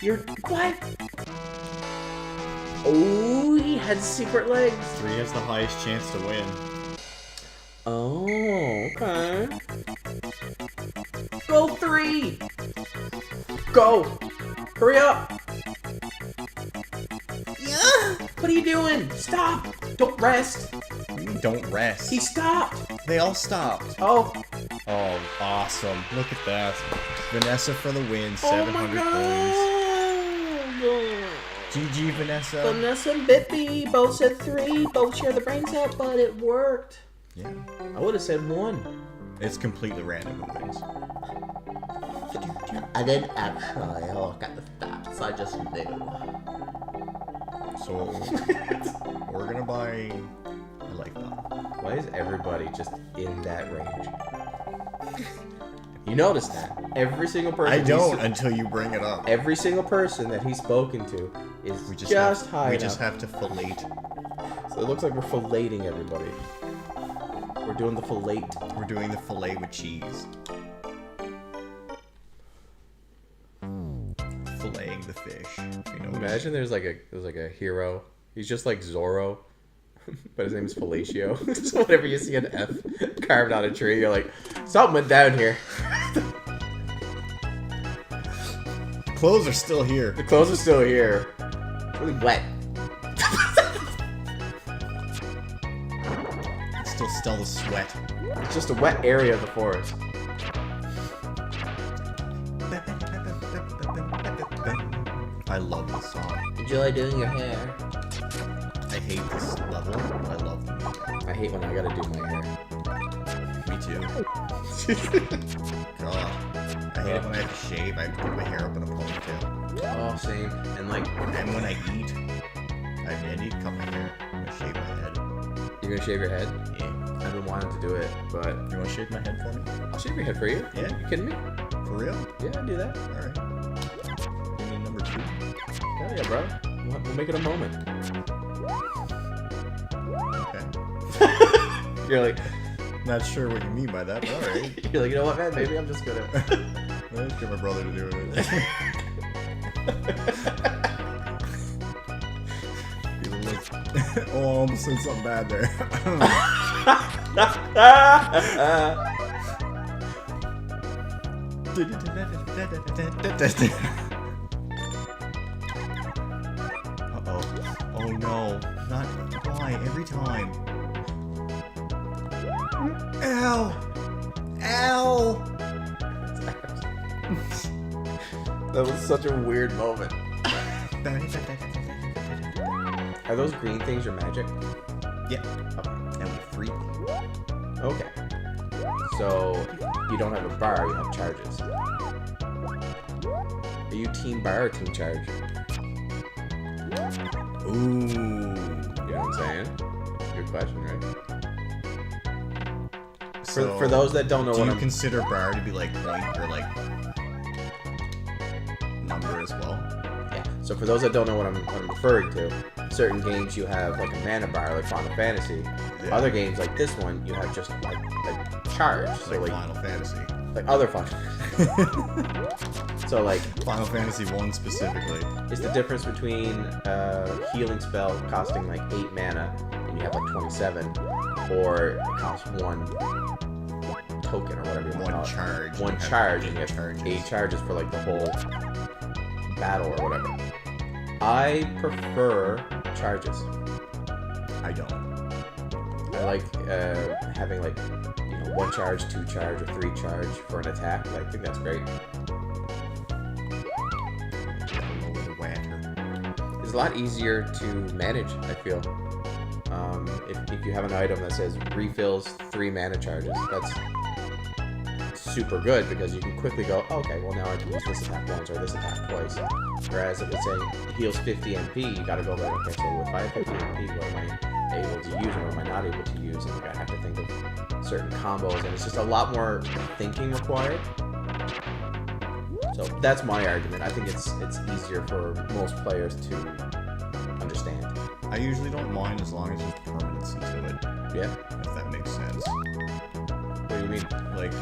You're what? Oh, he had secret legs. 3 has the highest chance to win. Oh, okay. Go 3! Go! Hurry up! Yeah! What are you doing? Stop! Don't rest! Don't rest. He stopped! They all stopped. Oh! Oh, awesome. Look at that. Vanessa for the win. Oh my 700 god! coins. GG, Vanessa. Vanessa and Bippy both said 3, both share the brain cell, but it worked. Yeah. I would have said 1. It's completely random who wins. I didn't actually look at the stats. I just knew. So, we're gonna buy a life bot. Why is everybody just in that range? You notice that every single person. I don't until you bring it up. Every single person that he's spoken to is We just have, high We enough. just have to fillet. So it looks like we're filleting everybody. We're doing the fillet. We're doing the fillet with cheese. Filleting the fish. You know. Imagine there's like a hero. He's just like Zorro, but his name is Fellatio. So whenever you see an F carved on a tree, you're like, something went down here. Clothes are still here. The clothes are still here. It's really wet. Still the sweat. It's just a wet area of the forest. I love this song. Enjoy doing your hair. I hate this level, but I love the music. I hate when I gotta do my hair. Me too. God. I hate it when I have to shave. I put my hair up in a ponytail. Oh, same. And like, And when I eat, I need to cut my hair. I'm gonna shave my head. you're gonna shave your head? Yeah. I've been wanting to do it, but You wanna shave my head for me? I'll shave your head for you. Yeah. You kidding me? For real? Yeah, I'll do that. Alright. You mean number 2? Hell yeah, bro. We'll make it a moment. Okay. You're like, Not sure what you mean by that, but alright. you're like, you know what, man? Maybe I'm just gonna. Let's get my brother to do it. Feeling like... oh, I almost said something bad there. Uh-oh. Oh no. Not why every time. Ow! Ow! That was such a weird moment. Are those green things your magic? Yeah. And we free. Okay. So you don't have a bar, you have charges. Are you team bar or team charge? Ooh. You know what I'm saying? Good question, right? So, For those that don't know do what you I'm consider bar to be like point or like number as well? Yeah. So for those that don't know what I'm referring to, certain games you have like a mana bar, like Final Fantasy. Yeah. Other games like this one, you have just like a charge. So Like like Final Fantasy. other Final. So like Final Fantasy 1 specifically. it's the difference between a healing spell costing like 8 mana and you have like 27, or it costs 1 token or whatever you want to call it. Charge. One You have charge, eight and you have charges. 8 charges for like the whole battle or whatever. I prefer charges. I don't. I like having like 1 charge, 2 charge, or 3 charge for an attack. I think that's great. It's a lot easier to manage, I feel. If you have an item that says refills 3 mana charges, that's super good because you can quickly go, oh, okay, well now I can use this attack once or this attack twice. Whereas if it's saying heals 50 MP, you gotta go like, okay, so if I have 50 MP, what am I able to use and what am I not able to use? And like, I have to think of certain combos, and it's just a lot more thinking required. So that's my argument. I think it's easier for most players to understand. I usually don't mind as long as there's permanency to it. Yeah. If do you mean? Like,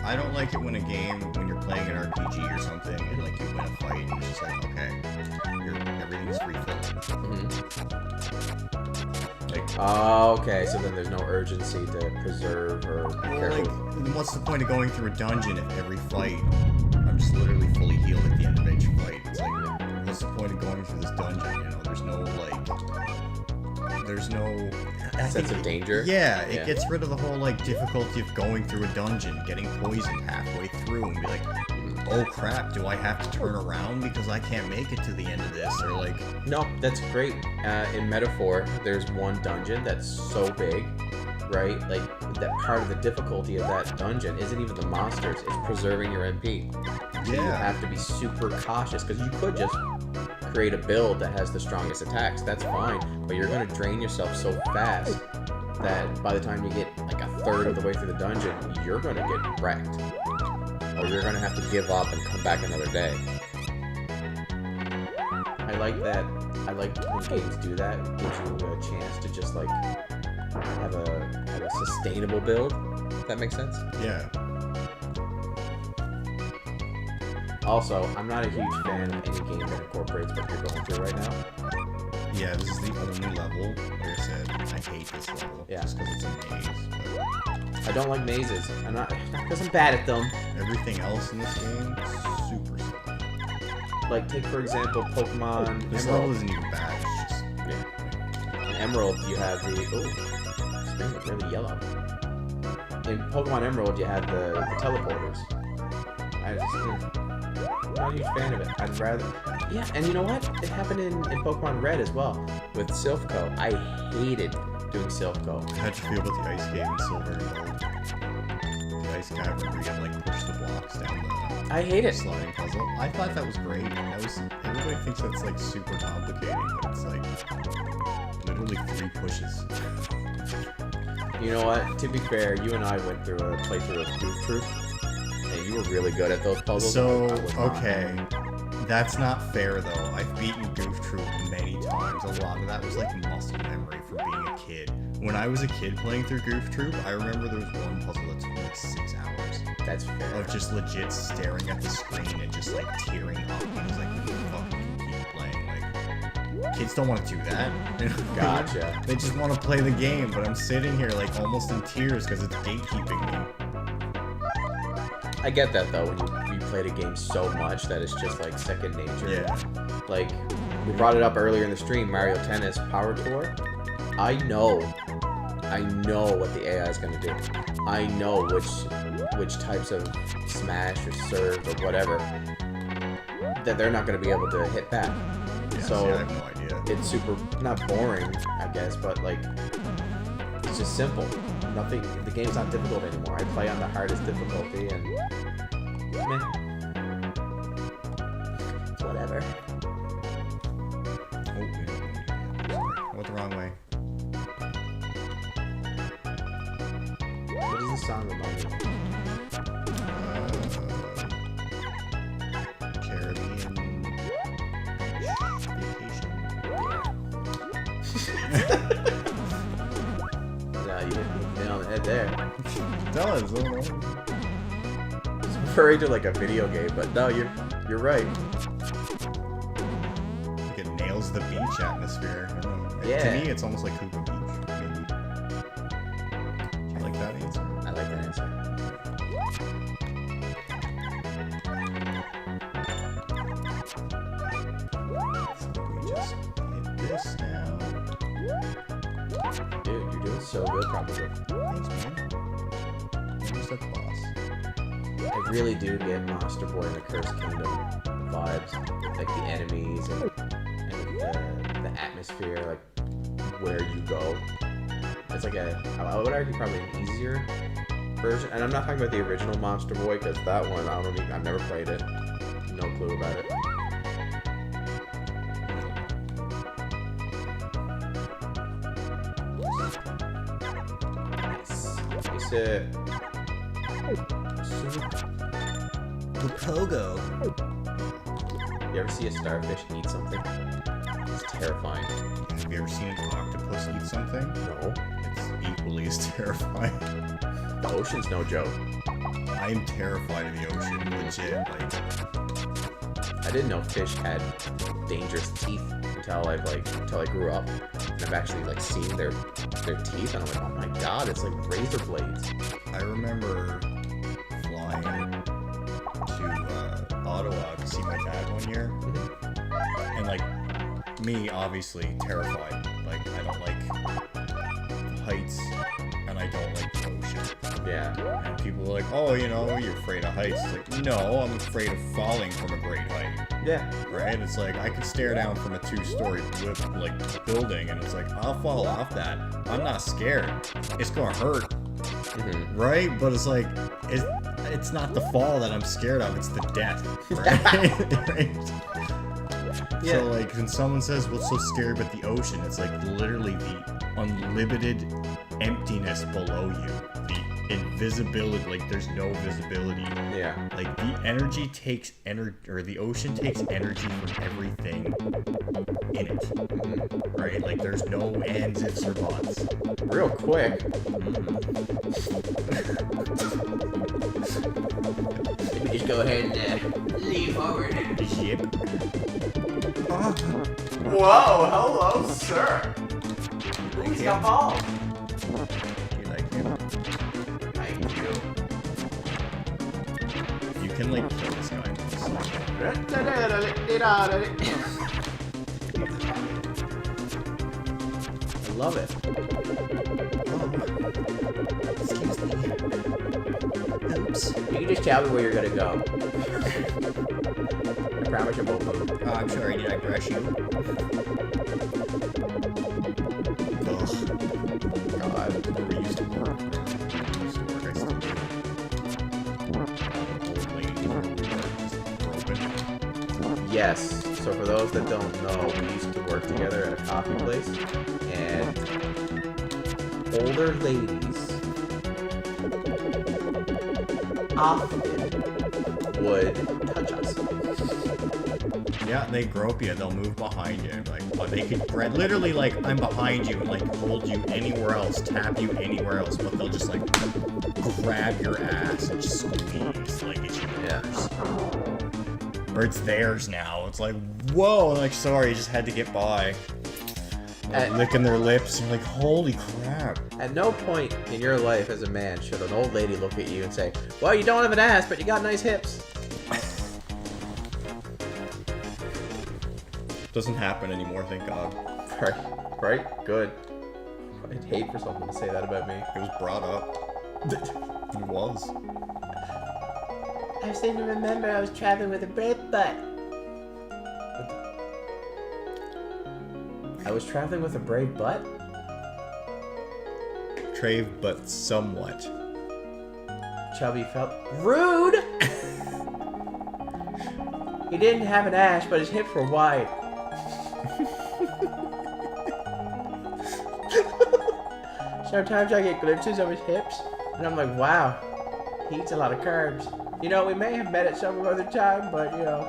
I don't like it when a game, when you're playing an RPG or something, and like you win a fight, and it's just like, okay, everything's refilled. Like, Oh, okay. So then there's no urgency to preserve or be well, careful. like, what's the point of going through a dungeon if every fight I'm just literally fully healed at the end of each fight? It's like, what's the point of going through this dungeon? You know, there's no Sense of danger? Yeah, it gets rid of the whole like difficulty of going through a dungeon, getting poisoned halfway through, and be like, oh crap, do I have to turn around because I can't make it to the end of this? Or like, No, that's great. In Metaphor, there's one dungeon that's so big, right? Like, that part of the difficulty of that dungeon isn't even the monsters, it's preserving your MP. You yeah, have to be super cautious, because you could just create a build that has the strongest attacks. That's fine, but you're going to drain yourself so fast that by the time you get like a third of the way through the dungeon, you're going to get wrecked. Or you're going to have to give up and come back another day. I like that. I like when games do that. It gives you a chance to just like have a sustainable build. If that makes sense? yeah. Also, I'm not a huge fan of any game that incorporates what you're going through right now. Yeah, this is the only level. Like I said, I hate this level. Yeah. Just because it's a maze. I don't like mazes. Not because I'm bad at them. But everything else in this game, super slow. Like, take for example Pokemon This level Emerald. isn't even bad. It's just In Emerald, you have the this thing is really yellow. In Pokemon Emerald, you have the teleporters. I'm not a huge fan of it. I'd rather. Yeah, and you know what? It happened in Pokemon Red as well with Silphco. I hated doing Silphco. how'd you feel about the ice cave in Silver and Gold? The ice cavern where you gotta like push the blocks down the I hate it. sliding puzzle. I thought that was great. Everybody thinks that's like super complicating, but it's like literally 3 pushes. You know what? To be fair, you and I went through a playthrough of Goof Troop, and you were really good at those puzzles. So, I was not. okay. That's not fair though. I've beaten Goof Troop many times. A lot of that was like muscle memory from being a kid. When I was a kid playing through Goof Troop, I remember there was one puzzle that took me like 6 hours That's fair. of just legit staring at the screen and just like tearing up because like who the fuck can keep playing? Like, kids don't want to do that. Gotcha. They just want to play the game, but I'm sitting here like almost in tears because it's gatekeeping me. I get that though, when you played a game so much that it's just like second nature. Yeah. Like, we brought it up earlier in the stream, Mario Tennis Power Tour. I know what the AI is going to do. I know which types of smash or serve or whatever that they're not going to be able to hit back. Yeah, So- see, I have no idea. It's super, not boring, I guess, but like, it's just simple. Nothing, the game's not difficult anymore. I play on the hardest difficulty and meh. Whatever. Oh, wait. Sorry. I went the wrong way. What does this song remind me of? Caribbean vacation. No, you hit the nail on the head there. It does. It's referring to like a video game, but no, you're right. Like it nails the beach atmosphere. I don't know. Yeah. To me, it's almost like Koopa Beach. Maybe. Do you like that answer? I like that answer. So we just hit this now. Dude, you're doing so good, probably. Thanks, man. Almost at the boss. I really do get Monster Boy and the Cursed Kingdom vibes, like the enemies and the atmosphere, like where you go. It's like I would argue probably an easier version, and I'm not talking about the original Monster Boy because that one I've never played it, no clue about it. Nice. The Pogo. You ever see a starfish eat something? It's terrifying. Have you ever seen an octopus eat something? No. It's equally as terrifying. The ocean's no joke. I am terrified of the ocean, legit. Like, I didn't know fish had dangerous teeth until I grew up, and I've actually like seen their teeth, and I'm like, oh my god, it's like razor blades. I remember flying to Ottawa to see my dad one year, and like me, obviously terrified. Like I don't like heights, and I don't like the ocean. Yeah. And people were like, oh, you know, you're afraid of heights. It's like, no, I'm afraid of falling from a great height. Yeah. Right? It's like, I can stare down from a 2-story building, and it's like, I'll fall off that. I'm not scared. It's gonna hurt. Mm-hmm. Right? But it's like, it's not the fall that I'm scared of, it's the death. Right? Right? Yeah. So, like, when someone says, what's so scary about the ocean, it's like literally the unlimited emptiness below you. The invisibility, like, there's no visibility. Yeah. Like, the energy takes the ocean takes energy from everything in it. Mm-hmm. Right? Like, there's no ands, ifs, or buts. Real quick. Let me just go ahead and lean forward. Yep. Whoa, hello, sir. Things got balls. You like him? Thank you. You can, like, kill this guy. I love it. Excuse me. Oops. You can just tell me where you're gonna go. I promise you won't move. Oh, I'm sorry, did I brush you? Ugh. God, we used to work. Yes. So for those that don't know, we used to work together at a coffee place, and older ladies often would touch us. Yeah, they grope you. They'll move behind you. Like, but they could literally, like, I'm behind you and, like, hold you anywhere else, tap you anywhere else, but they'll just, like, grab your ass and just squeeze, like, it's yours. Or it's theirs now. It's like, whoa, like, sorry, you just had to get by. Licking their lips, and you're like, holy crap. At no point in your life as a man should an old lady look at you and say, well, you don't have an ass, but you got nice hips. Doesn't happen anymore, thank God. Right? Good. I'd hate for someone to say that about me. It was brought up. It was. I seem to remember I was traveling with a brave butt. I was traveling with a brave butt? Trave, but somewhat. Chubby felt rude! He didn't have an ass, but his hips were wide. Sometimes I get glimpses of his hips, and I'm like, wow, he eats a lot of carbs. You know, we may have met at some other time, but, you know,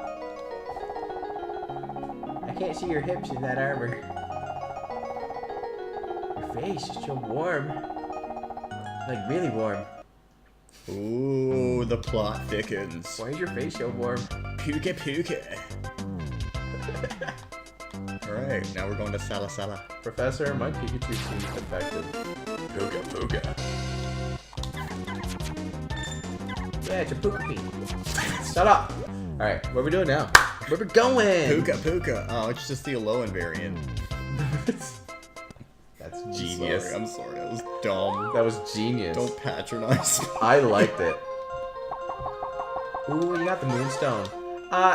I can't see your hips in that armor. Your face is so warm. Like, really warm. Ooh, the plot thickens. Why is your face so warm? Puka puka. Alright, now we're going to Sala Sala. Professor, my Pikachu seems defective. Puka puka. Yeah, it's a Puka Pee. Shut up! Alright, what are we doing now? Where we going? Puka puka. Oh, it's just the Alolan variant. That's genius. I'm sorry, that was dumb. That was genius. Don't patronize me. I liked it. Ooh, you got the Moonstone.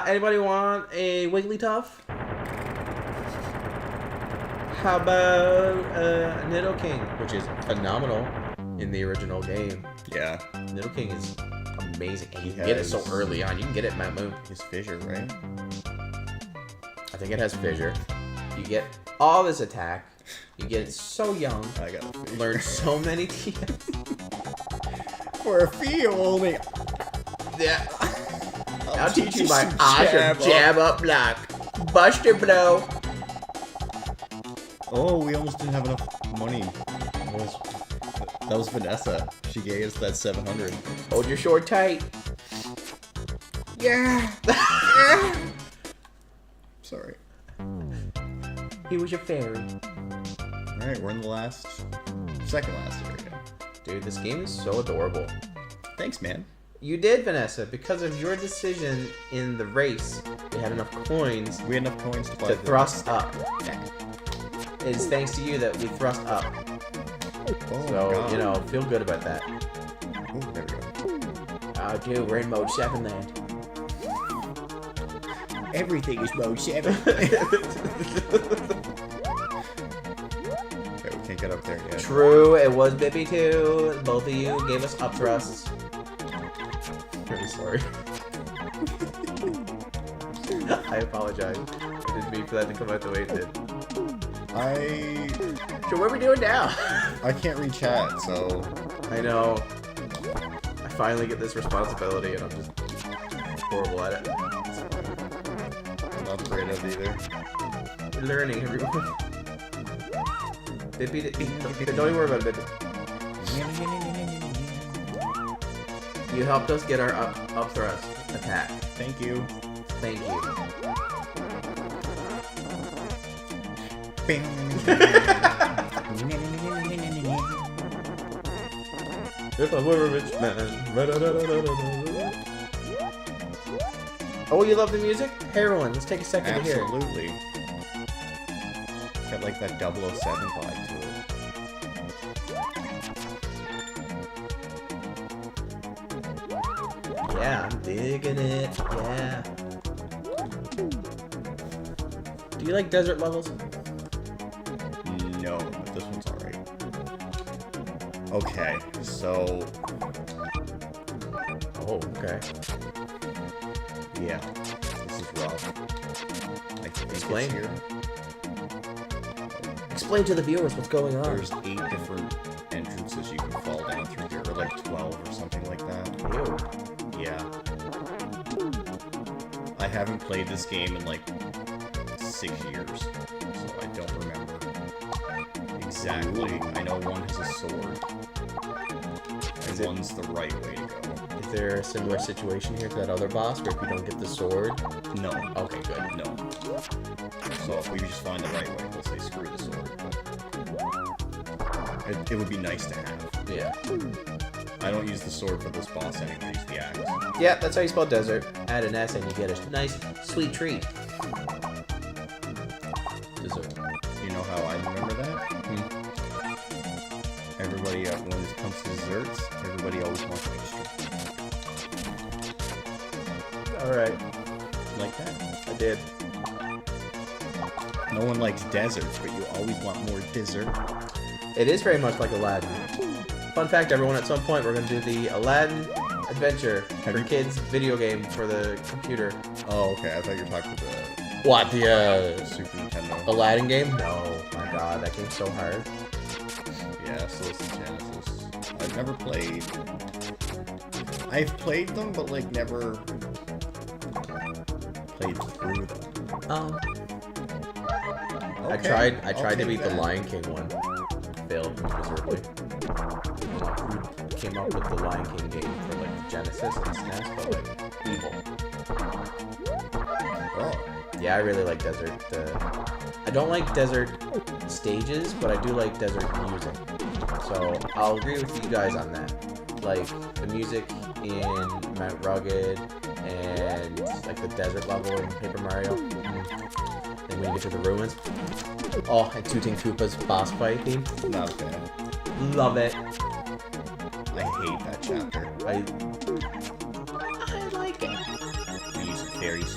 Anybody want a Wigglytuff? How about Nidoking, which is phenomenal in the original game. Yeah. Nidoking is amazing. And you can get it so early on. You can get it at Mount Moon. His fissure, right? I think it has fissure. You get all this attack. You get it so young. I got a fissure. Learn so many TMs. For a fee only. Yeah. I'll teach you my awesome jab up block. Buster blow. Oh, we almost didn't have enough money. was Vanessa. She gave us that 700. Hold your sword tight. Yeah. Sorry. He was your fairy. Alright, we're in the second last area. Dude, this game is so adorable. Thanks, man. You did, Vanessa. Because of your decision in the race, we had enough coins We had enough coins to buy to the thrust up. Yeah. It's thanks to you that we thrust up. Oh, So, God. you know, feel good about that. Oh, there we go. Oh, dude, we're in mode 7 land. Everything is mode 7. Okay, we can't get up there yet. True, it was Bippy too. Both of you gave us up thrusts. Really sorry. I apologize. I didn't mean for that to come out the way it did. So what are we doing now? I can't read chat, so I know. I finally get this responsibility and I'm just horrible at it. I'm not great at it either. We're learning, everyone. Bippy, don't even worry about it, Bippy. You helped us get our up thrust attack. Thank you. Thank you. If I were a rich man. Oh, you love the music? Heroin. Let's take a second to hear it. Absolutely. It's got like that 007 vibe to it. Yeah, I'm digging it. Yeah. Do you like desert levels? No, but this one's alright. Okay, so Oh, okay. yeah, this is rough. I think Explain. it's here. Explain to the viewers what's going on. There's 8 different entrances you can fall down through here, or like 12 or something like that. Ew. Yeah. I haven't played this game in like 6 years, so I don't remember exactly. I know one has a sword, Is and it- one's the right way to go. Is there a similar situation here to that other boss where if you don't get the sword? No. Okay, good. No. So if we just find the right way, we'll say screw the sword. But it would be nice to have. Yeah. I don't use the sword for this boss anyway, I use the axe. Yeah, that's how you spell desert. Add an S and you get a nice, sweet treat. Dessert. You know how I remember that? Everybody, when it comes to desserts, everybody always wants extra. Alright. Like that. I did. No one likes deserts, but you always want more dessert. It is very much like Aladdin. Fun fact, everyone, at some point we're going to do the Aladdin Adventure for kids video game for the computer. Oh, okay. I thought you were talking about What, the the Super Nintendo. Aladdin game? No. My god, that game's so hard. Yeah, so it's the Genesis. I've never played. I've played them, but like never played through them. Oh. I Okay, tried I'll to take beat the that. Lion King one. Failed miserably. Who came up with the Lion King game for like Genesis and SNES, but like evil. Oh, Yeah, I really like desert. I don't like desert stages, but I do like desert music. So I'll agree with you guys on that. Like the music in Mount Rugged and like the desert level in Paper Mario. And when you get to the ruins. Oh, and Tooting Koopa's boss fight theme. not a fan. Love it. I hate that chapter. I like it. We use fairies.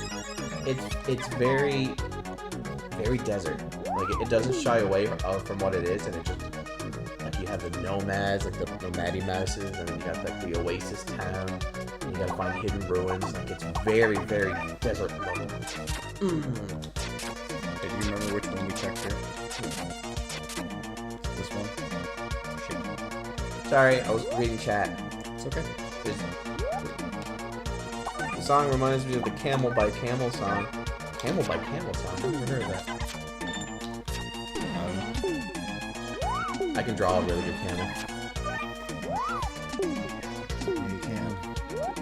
It's very desert. Like it doesn't shy away from what it is, and it just like you have the nomads, like the Nomaddy Mouses, and then you got like the Oasis town. And you gotta find hidden ruins. Like it's very desert level. Hey, do you remember which one we checked here? This one? Shit. Sorry, I was reading chat. It's okay. The song reminds me of the Camel by Camel song. Camel by Camel song? I've never heard of that. I can draw a really good camel.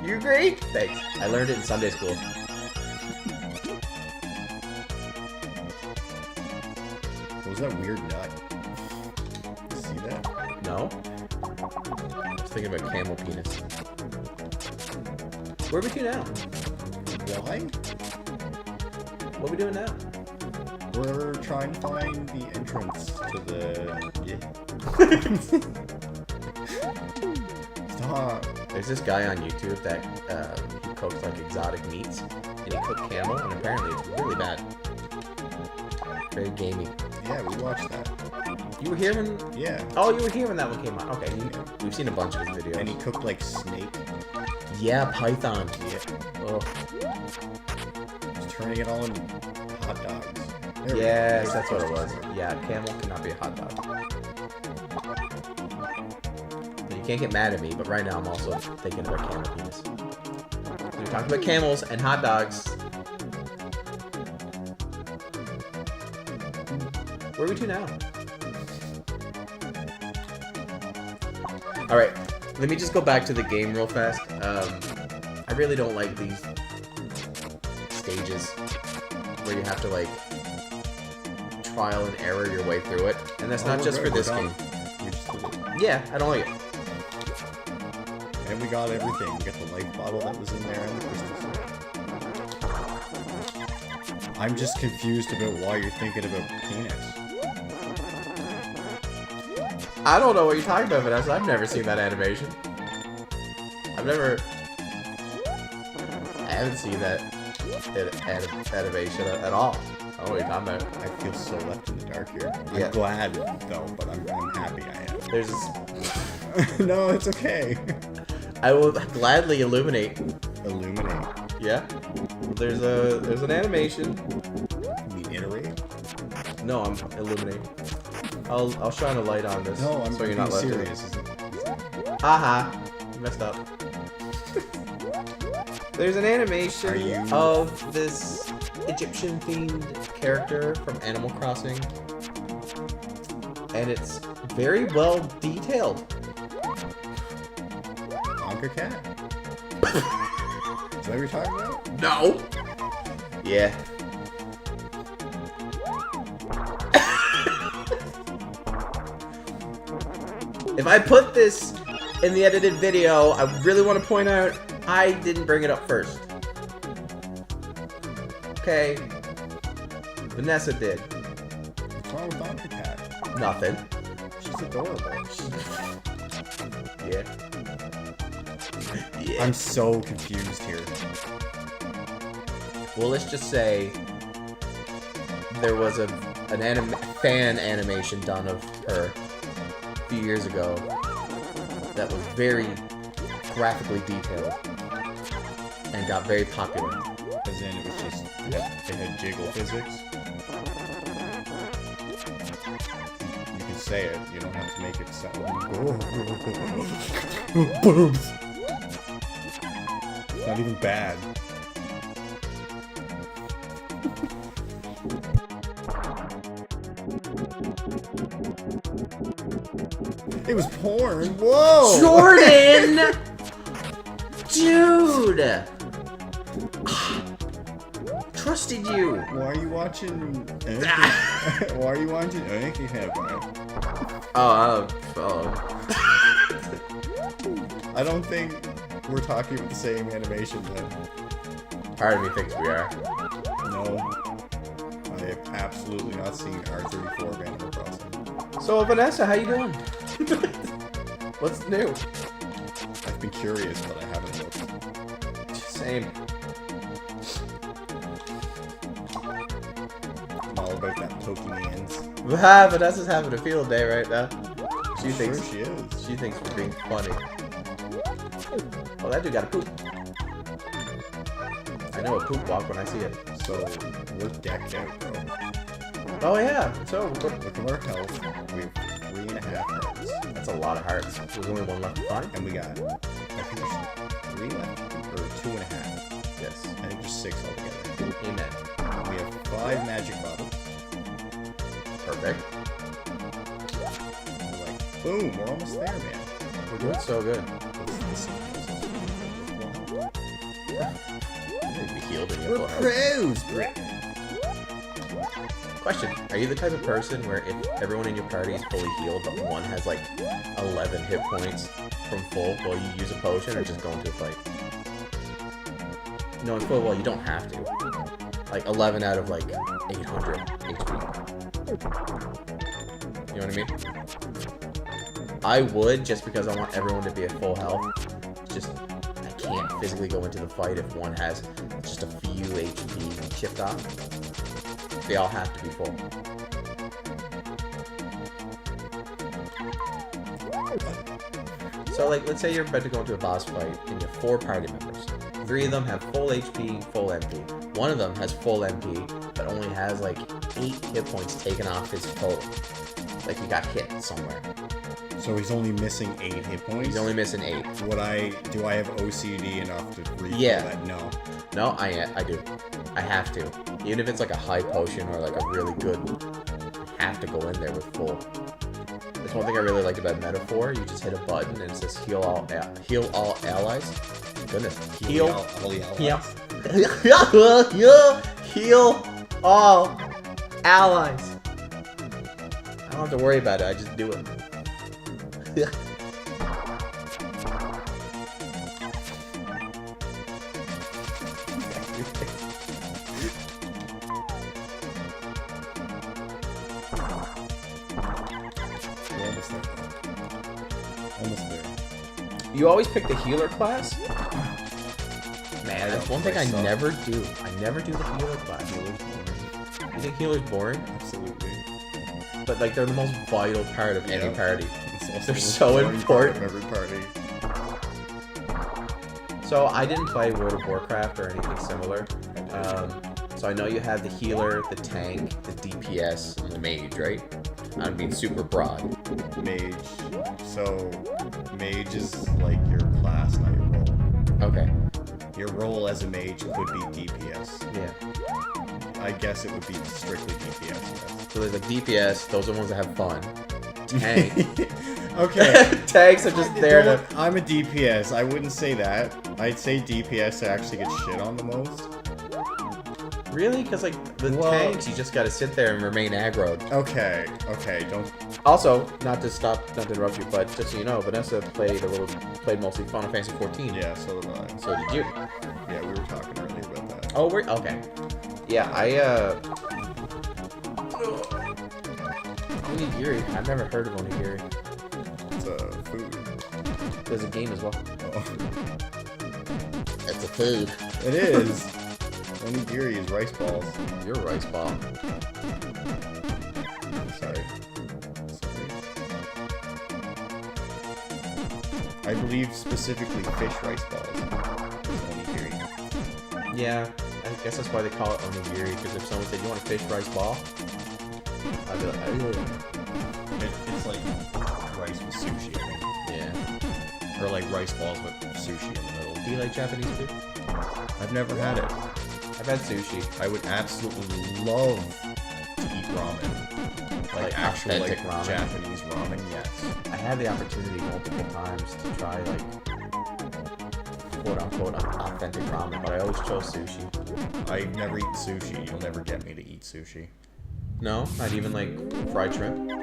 You agree? Thanks. I learned it in Sunday school. What was that weird nut? See that? No? I was thinking about camel penis. Where are we to now? Why? What are we doing now? We're trying to find the entrance to the... Stop. There's this guy on YouTube that he cooks like exotic meats, and he cooked camel, and apparently it's really bad. Very gamey. Yeah, we watched that. You were here when? Yeah. Oh, you were here when that one came out. Okay, we've seen a bunch of his videos. And he cooked like snake. Yeah, python. Yeah. Oh. He's turning it all into hot dogs. There Yes, we go. that's what it was. Yeah, camel cannot be a hot dog. You can't get mad at me, but right now I'm also thinking about camel penis. We're talking about camels and hot dogs. Where are we to now? Alright, let me just go back to the game real fast. I really don't like these stages where you have to like trial and error your way through it. And that's not just for this game. We just did it. Yeah, I don't like it. And we got everything. We got the life bottle that was in there and the Christmas tree. I'm just confused about why you're thinking about penis. I don't know what you're talking about, Vanessa. I've never seen that animation. I haven't seen that animation at all. I don't know what you're talking about. I feel so left in the dark here. Yeah. I'm glad, though, but I'm happy I am. There's this, No, it's okay. I will gladly illuminate. Illuminate. Yeah. There's an animation. You mean iterate? No, I'm illuminating. I'll shine a light on this. No, I'm so you're not being left in it. serious. Haha. You messed up. There's an animation of this Egyptian-themed character from Animal Crossing. And it's very well detailed. Anka cat? Is that what you're talking about? No! Yeah. If I put this in the edited video, I really want to point out I didn't bring it up first. Okay. Vanessa did. What's wrong with Anka cat? Nothing. She's adorable. Yeah. Yeah. I'm so confused here. Well, let's just say there was an fan animation done of her a few years ago that was very graphically detailed and got very popular. As in, it was just, it had jiggle physics. You can say it, you don't have to make it sound. Boobs! It's not even bad. It was porn. Whoa! Jordan! Dude! Trusted you. Why are you watching? Why are you watching? Anki Heaven? Oh. I don't think we're talking about the same animation then. Part of me thinks we are. No. I have absolutely not seen R34 of Animal Crossing. So, Vanessa, how you doing? What's new? I've been curious, but I haven't looked. Same. I'm all about that Pokemans. Vanessa's having a field day right now. She Sure thinks she is. she thinks we're being funny. Oh, that dude got a poop. I know a poop walk when I see it. So, we're decked out, bro. Oh yeah. So Look at our health. We have 3.5 hearts. that's a lot of hearts. There's only one left to find. And we got, I think there's 3 left? Or 2.5. Yes. I think there's 6 altogether. Amen. We have 5 magic bottles. Perfect. We're like, boom, we're almost there, man. We're doing so good. This You'd be healed in your We're full health. pros, bro. Question: are you the type of person where if everyone in your party is fully healed, but one has like 11 hit points from full, will you use a potion or just go into a fight? No, in full, well, you don't have to. Like 11 out of like 800 HP. You know what I mean? I would, just because I want everyone to be at full health. Just, I can't physically go into the fight if one has just a few HP chipped off. They all have to be full. So, like, let's say you're about to go into a boss fight, and you have 4 party members. 3 of them have full HP, full MP. One of them has full MP, but only has, like, 8 hit points taken off his total. Like, he got hit somewhere. So he's only missing 8 hit points? He's only missing 8. Do I have OCD enough to read that? No. No, I do. I have to. Even if it's like a high potion or like a really good, I have to go in there with full. That's one thing I really liked about Metaphor. You just hit a button and it says heal all allies. Goodness. Heal all the allies. Heal all allies. I don't have to worry about it. I just do it. Almost there. You always pick the healer class? Man, that's one thing I suck. never do. I never do the healer class. You think healer's boring? Absolutely. But like they're the most vital part of any party. It's also They're the so boring part important. of every party. So I didn't play World of Warcraft or anything similar. So I know you have the healer, the tank, the DPS, and the mage, right? I mean, super broad. Mage. So, mage is like your class, not your role. Okay. Your role as a mage could be DPS. Yeah. I guess it would be strictly DPS, yes. So there's like DPS, those are the ones that have fun. Tank. Okay. Tanks are just there to... I'm a DPS. I wouldn't say that. I'd say DPS actually gets shit on the most. Really? Because like the Well- tanks, you just gotta sit there and remain aggroed. Okay, don't. Also, not to interrupt you, but just so you know, Vanessa played mostly Final Fantasy 14. Yeah, so did I. So did you? Yeah, we were talking earlier about that. Oh, we're okay. Yeah, Onigiri. I've never heard of onigiri. It's a food. There's a game as well. Oh. It's a food. It is. Onigiri is rice balls. You're a rice ball. Sorry. I believe specifically fish rice balls. Is onigiri. Yeah, I guess that's why they call it onigiri. Because if someone said, "You want a fish rice ball?" I'd be like, It's like rice with sushi, I think. "Yeah." Or like rice balls with sushi in the middle. Do you like Japanese food? I've never had it. I've had sushi. I would absolutely love to eat ramen. Like actual authentic like ramen. Japanese ramen, yes. I had the opportunity multiple times to try like quote unquote authentic ramen, but I always chose sushi. I've never eaten sushi. You'll never get me to eat sushi. No, not even like fried shrimp. I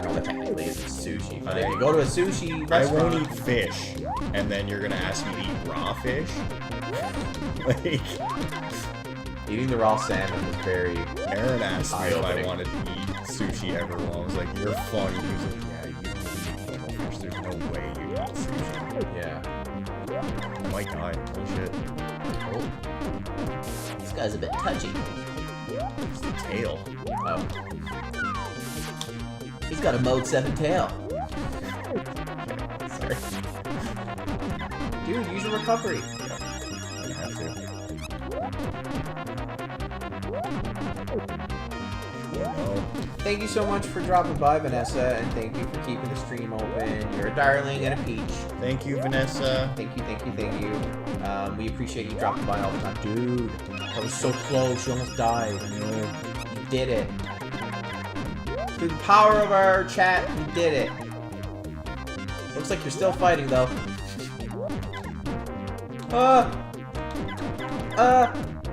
know that technically isn't sushi, but if you go to a sushi I restaurant, won't eat fish, and then you're gonna ask me to eat raw fish? Like, eating the raw salmon was very. Aaron asked me if I Eye-opening. wanted to eat sushi ever. Well, I was like, "You're funny." He was like, "Yeah, you don't eat normal fish. There's no way you eat sushi." Yeah. Oh my god, bullshit. Oh. This guy's a bit touchy. It's the tail. Oh. He's got a mode 7 tail. Sorry. Dude, use your recovery. I have to. Oh, Thank you so much for dropping by, Vanessa, and thank you for keeping the stream open. You're a darling and a peach. thank you, Vanessa. Thank you. We appreciate you dropping by all the time. Dude, that was so close. You almost died. You did it. Through the power of our chat, you did it. Looks like you're still fighting, though.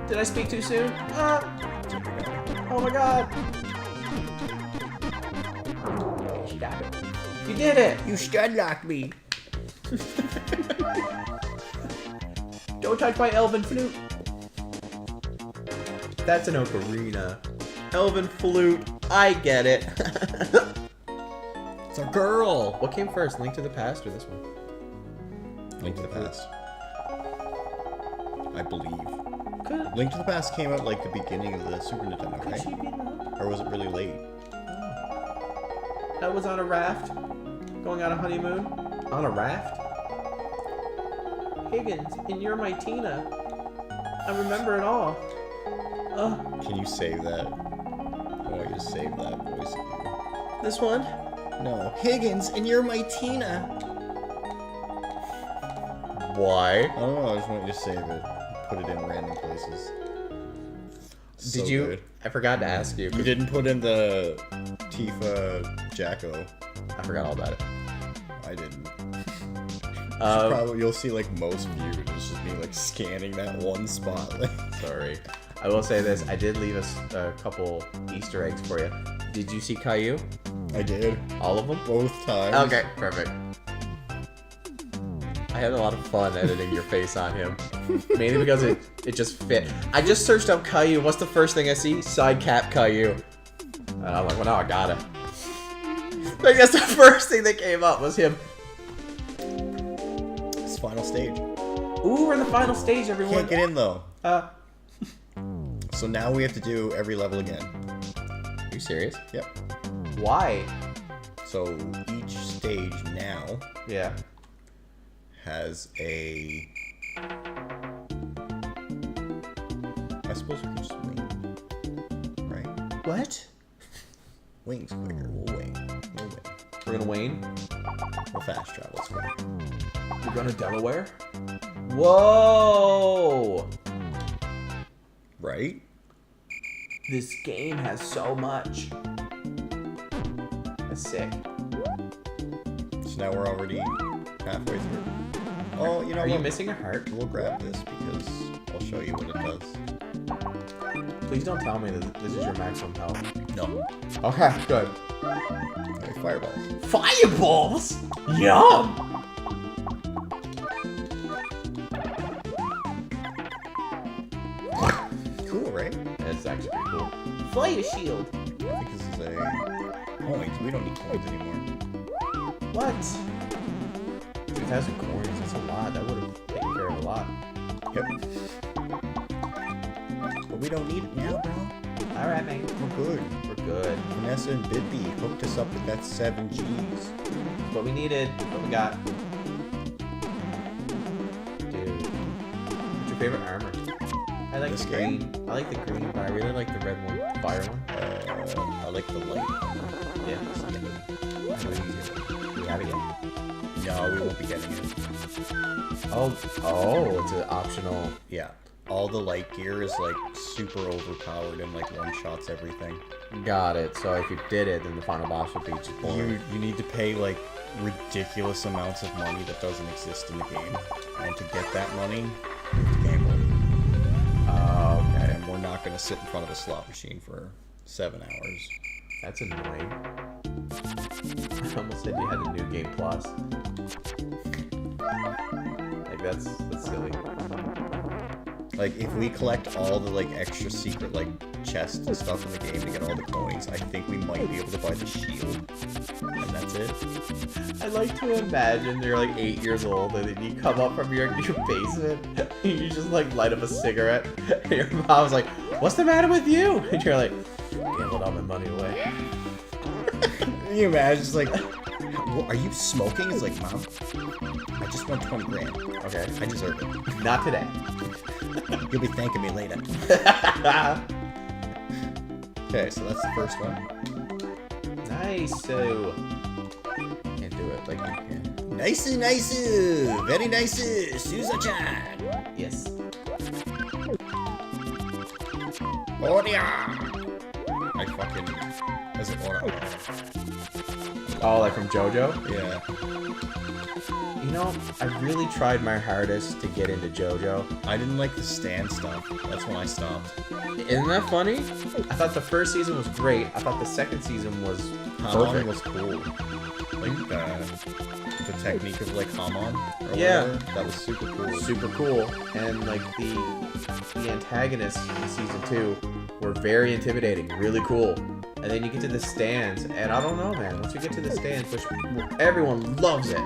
Did I speak too soon? Oh my god. Stop it. You did it. You stunlocked me. Don't touch my elven flute. That's an ocarina. Elven flute. I get it. It's a girl. What came first, Link to the Past or this one? Link to the Past. I believe. Could, Link to the Past came out like the beginning of the Super Nintendo, could right? she be in the hook? Or was it really late? That was on a raft. Going on a honeymoon. On a raft? Higgins, and you're my Tina. I remember it all. Can you save that? I want you to save that voice of you. This one? No. Higgins, and you're my Tina. Why? I don't know, I just want you to save it. Put it in random places. Did you? Good. I forgot to ask you. You didn't put in the Tifa Jacko. I forgot all about it. I didn't. You'll see like most viewed. It's just me like scanning that one spot. Sorry. I will say this. I did leave us a couple Easter eggs for you. Did you see Caillou? I did. All of them? Both times. Okay, perfect. I had a lot of fun editing your face on him. Mainly because it just fit. I just searched up Caillou. What's the first thing I see? Side cap Caillou. And I'm like, well, now I got it. I guess the first thing that came up was him. It's final stage. Ooh, we're in the final stage, everyone. Can't get in though. Are So now we have to do every level again. you serious? Yep. Why? So each stage now Yeah. has a... I suppose we can just wing. Right? What? Wings quicker. We'll wing. We're gonna Wayne? We'll fast travel quicker. We're going to Delaware? Whoa! Right? This game has so much. That's sick. So now we're already halfway through. Oh, you know Are what? you missing a heart? We'll grab this because I'll show you what it does. Please don't tell me that this is your maximum health. No. Okay, good. Okay, fireballs. Fireballs? Yum! Cool, right? That's actually pretty cool. Fire shield. I think this is a coins. We don't need coins anymore. What? 2,000 coins, that's a lot. That would have taken care of a lot. Yep. But we don't need it now, bro. Alright, man. We're good. We're good. Vanessa and Bidby hooked us up with that 7 Gs. What we needed, what we got. Dude. What's your favorite armor? I like This the game? green. I like the green, but I really like the red one. The fire one. I like the light. Yeah. We have it yet. No, we won't be getting it. Oh, it's an optional. Yeah. All the light gear is like super overpowered and like one-shots everything. Got it. So if you did it, then the final boss would be just boring. You need to pay like ridiculous amounts of money that doesn't exist in the game. And to get that money, you have to gamble. Okay. And we're not going to sit in front of a slot machine for 7 hours. That's annoying. I almost said you had a new game plus. Like that's silly. Like, if we collect all the, like, extra secret, like, chests and stuff in the game to get all the coins, I think we might be able to buy the shield. And that's it. I like to imagine you're like 8 years old and then you come up from your basement and you just like light up a cigarette and your mom's like, what's the matter with you? And you're like, gambled all my money away. Can you imagine? It's like, are you smoking? It's like, Mom, I just won 20 grand. Okay. I deserve it. Not today. You'll be thanking me later. Okay, so that's the first one. Nice. So can't do it like you can. Nice, very nice, Suza-chan. Yes. Oria. I fucking, as an Oria. Oh, like from JoJo? Yeah. You know, I really tried my hardest to get into JoJo. I didn't like the stand stuff. That's when I stopped. Isn't that funny? I thought the first season was great. I thought the second season was Hamon perfect. was cool. Like the technique of like Hamon or Yeah. whatever. That was super cool. Super cool. And like the antagonists in season 2 were very intimidating, really cool. And then you get to the stands, and I don't know, man. Once you get to the stands, which everyone loves it.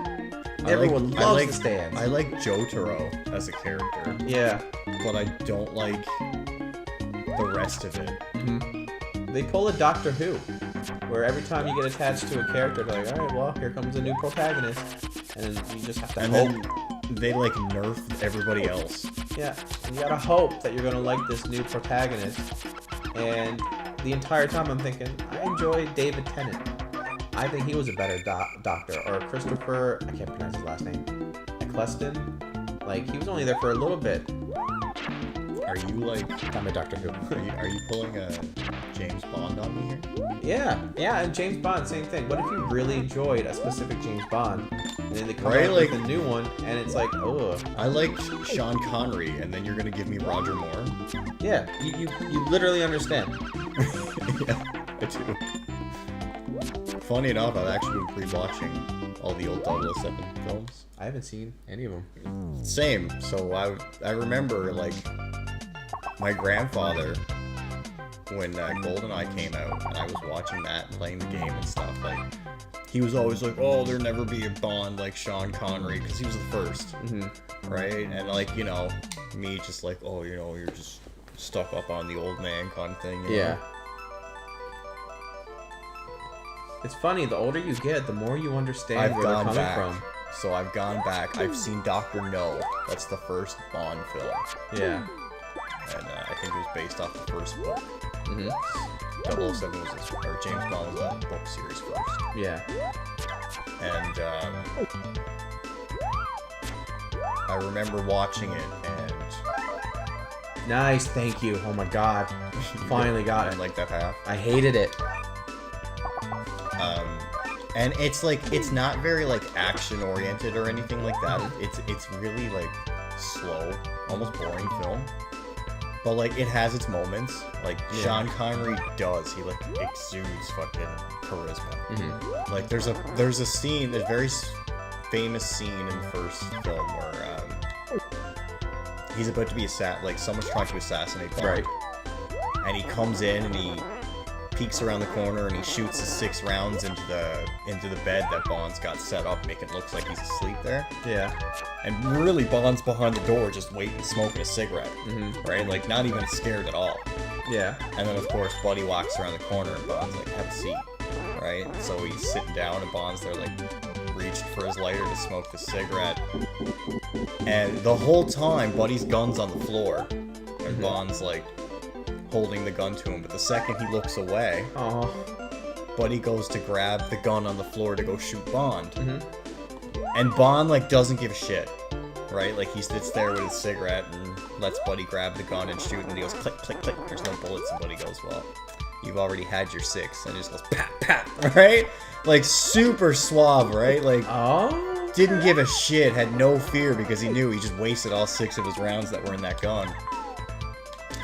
Everyone loves the stands. I like Jotaro as a character, Yeah. but I don't like the rest of it. They pull a Doctor Who, where every time you get attached to a character, they're like, all right, well, here comes a new protagonist, and then you just have to And hope. then they like nerf everybody else. Yeah, you gotta hope that you're gonna like this new protagonist. And the entire time I'm thinking, I enjoy David Tennant. I think he was a better doctor. Or Christopher, I can't pronounce his last name. Eccleston. Like, he was only there for a little bit. Are you like? I'm a Doctor Who. Are you pulling a James Bond on me here? Yeah, and James Bond, same thing. What if you really enjoyed a specific James Bond, and then they come Right, out like- with a new one, and it's like, oh, I like Sean Connery, and then you're gonna give me Roger Moore. yeah, you literally understand. Yeah, I do. Funny enough, I've actually been pre-watching all the old 007 films. I haven't seen any of them. Same. So I remember like my grandfather when GoldenEye came out, and I was watching that and playing the game and stuff. Like he was always like, "Oh, there'll never be a Bond like Sean Connery," because he was the first, right? And like me just like, "Oh, you're just stuck up on the old man kind of thing." you know? Yeah. It's funny, the older you get, the more you understand I've where they're gone coming back. from. So I've gone back. I've seen Dr. No. That's the first Bond film. Yeah. And I think it was based off the first book. 007 was or James Bond was a book series first. Yeah. And I remember watching it, and Nice, thank you. Oh my god. Finally got I it. like that half. I hated it. And it's like it's not very like action oriented or anything like that. It's really like slow, almost boring film. But like it has its moments. Like Sean Connery does. He like exudes fucking charisma. Like there's a scene, there's a very famous scene in the first film where he's about to be someone's trying to assassinate Bond. Right. And he comes in and he peeks around the corner and he shoots the 6 rounds into the bed that Bond's got set up, making it look like he's asleep there. Yeah. And really, Bond's behind the door just waiting, smoking a cigarette. Right? Like, not even scared at all. Yeah. And then, of course, Buddy walks around the corner and Bond's like, have a seat. Right? So he's sitting down and Bond's there, like, reached for his lighter to smoke the cigarette. And the whole time, Buddy's gun's on the floor. And Bond's, like, holding the gun to him. But the second he looks away, Buddy goes to grab the gun on the floor to go shoot Bond. And Bond, like, doesn't give a shit. Right? Like, he sits there with his cigarette and lets Buddy grab the gun and shoot. And he goes, click, click, click. There's no bullets. And Buddy goes, well, you've already had your 6. And he just goes, pat, pat. Right? Like, super suave, right? Like, didn't give a shit, had no fear because he knew he just wasted all 6 of his rounds that were in that gun.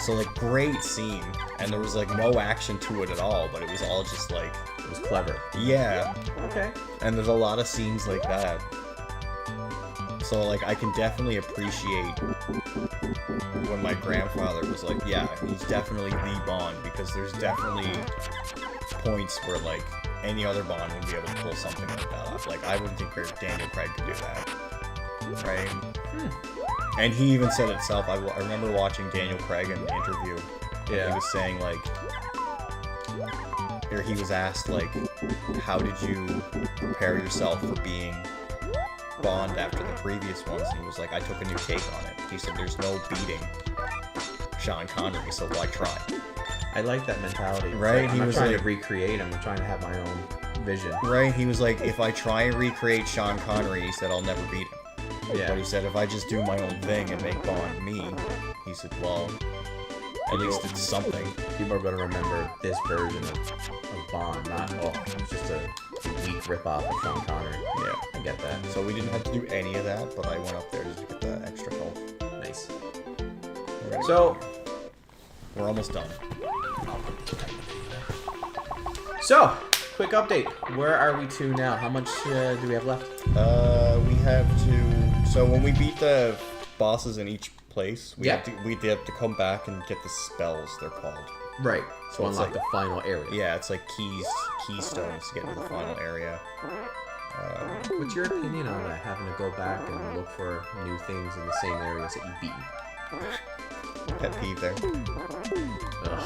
So, like, great scene. And there was, like, no action to it at all, but it was all just, like... It was clever. Yeah. Okay. And there's a lot of scenes like that. So, like, I can definitely appreciate when my grandfather was like, yeah, he's definitely the Bond, because there's definitely points where, like, any other Bond would be able to pull something like that off. Like, I wouldn't think Daniel Craig could do that. Right? And he even said it himself. I remember watching Daniel Craig in an interview. Yeah. He was saying, like, or he was asked, like, how did you prepare yourself for being Bond after the previous ones? And he was like, I took a new take on it. He said, there's no beating Sean Connery, so why try? I like that mentality. Right? Like, I'm He not was trying like- to recreate him. I'm trying to have my own vision. Right? He was like, if I try and recreate Sean Connery, he said, I'll never beat him. Yeah. But he said, if I just do my own thing and make Bond me, he said, well, At least it's something. People are going to remember this version of Bond, not, it's just a weak ripoff of Sean Connery. Yeah. I get that. So we didn't have to do any of that, but I went up there just to get the extra health. Nice. So, we're almost done. So, quick update. Where are we to now? How much do we have left? We have to... So when we beat the bosses in each place, we have to come back and get the spells, they're called. Right. So So it's unlock like- the final area. Yeah, it's like keystones to get to the final area. What's your opinion on that? Having to go back and look for new things in the same areas that you've beaten. Pet peeve there. Ugh.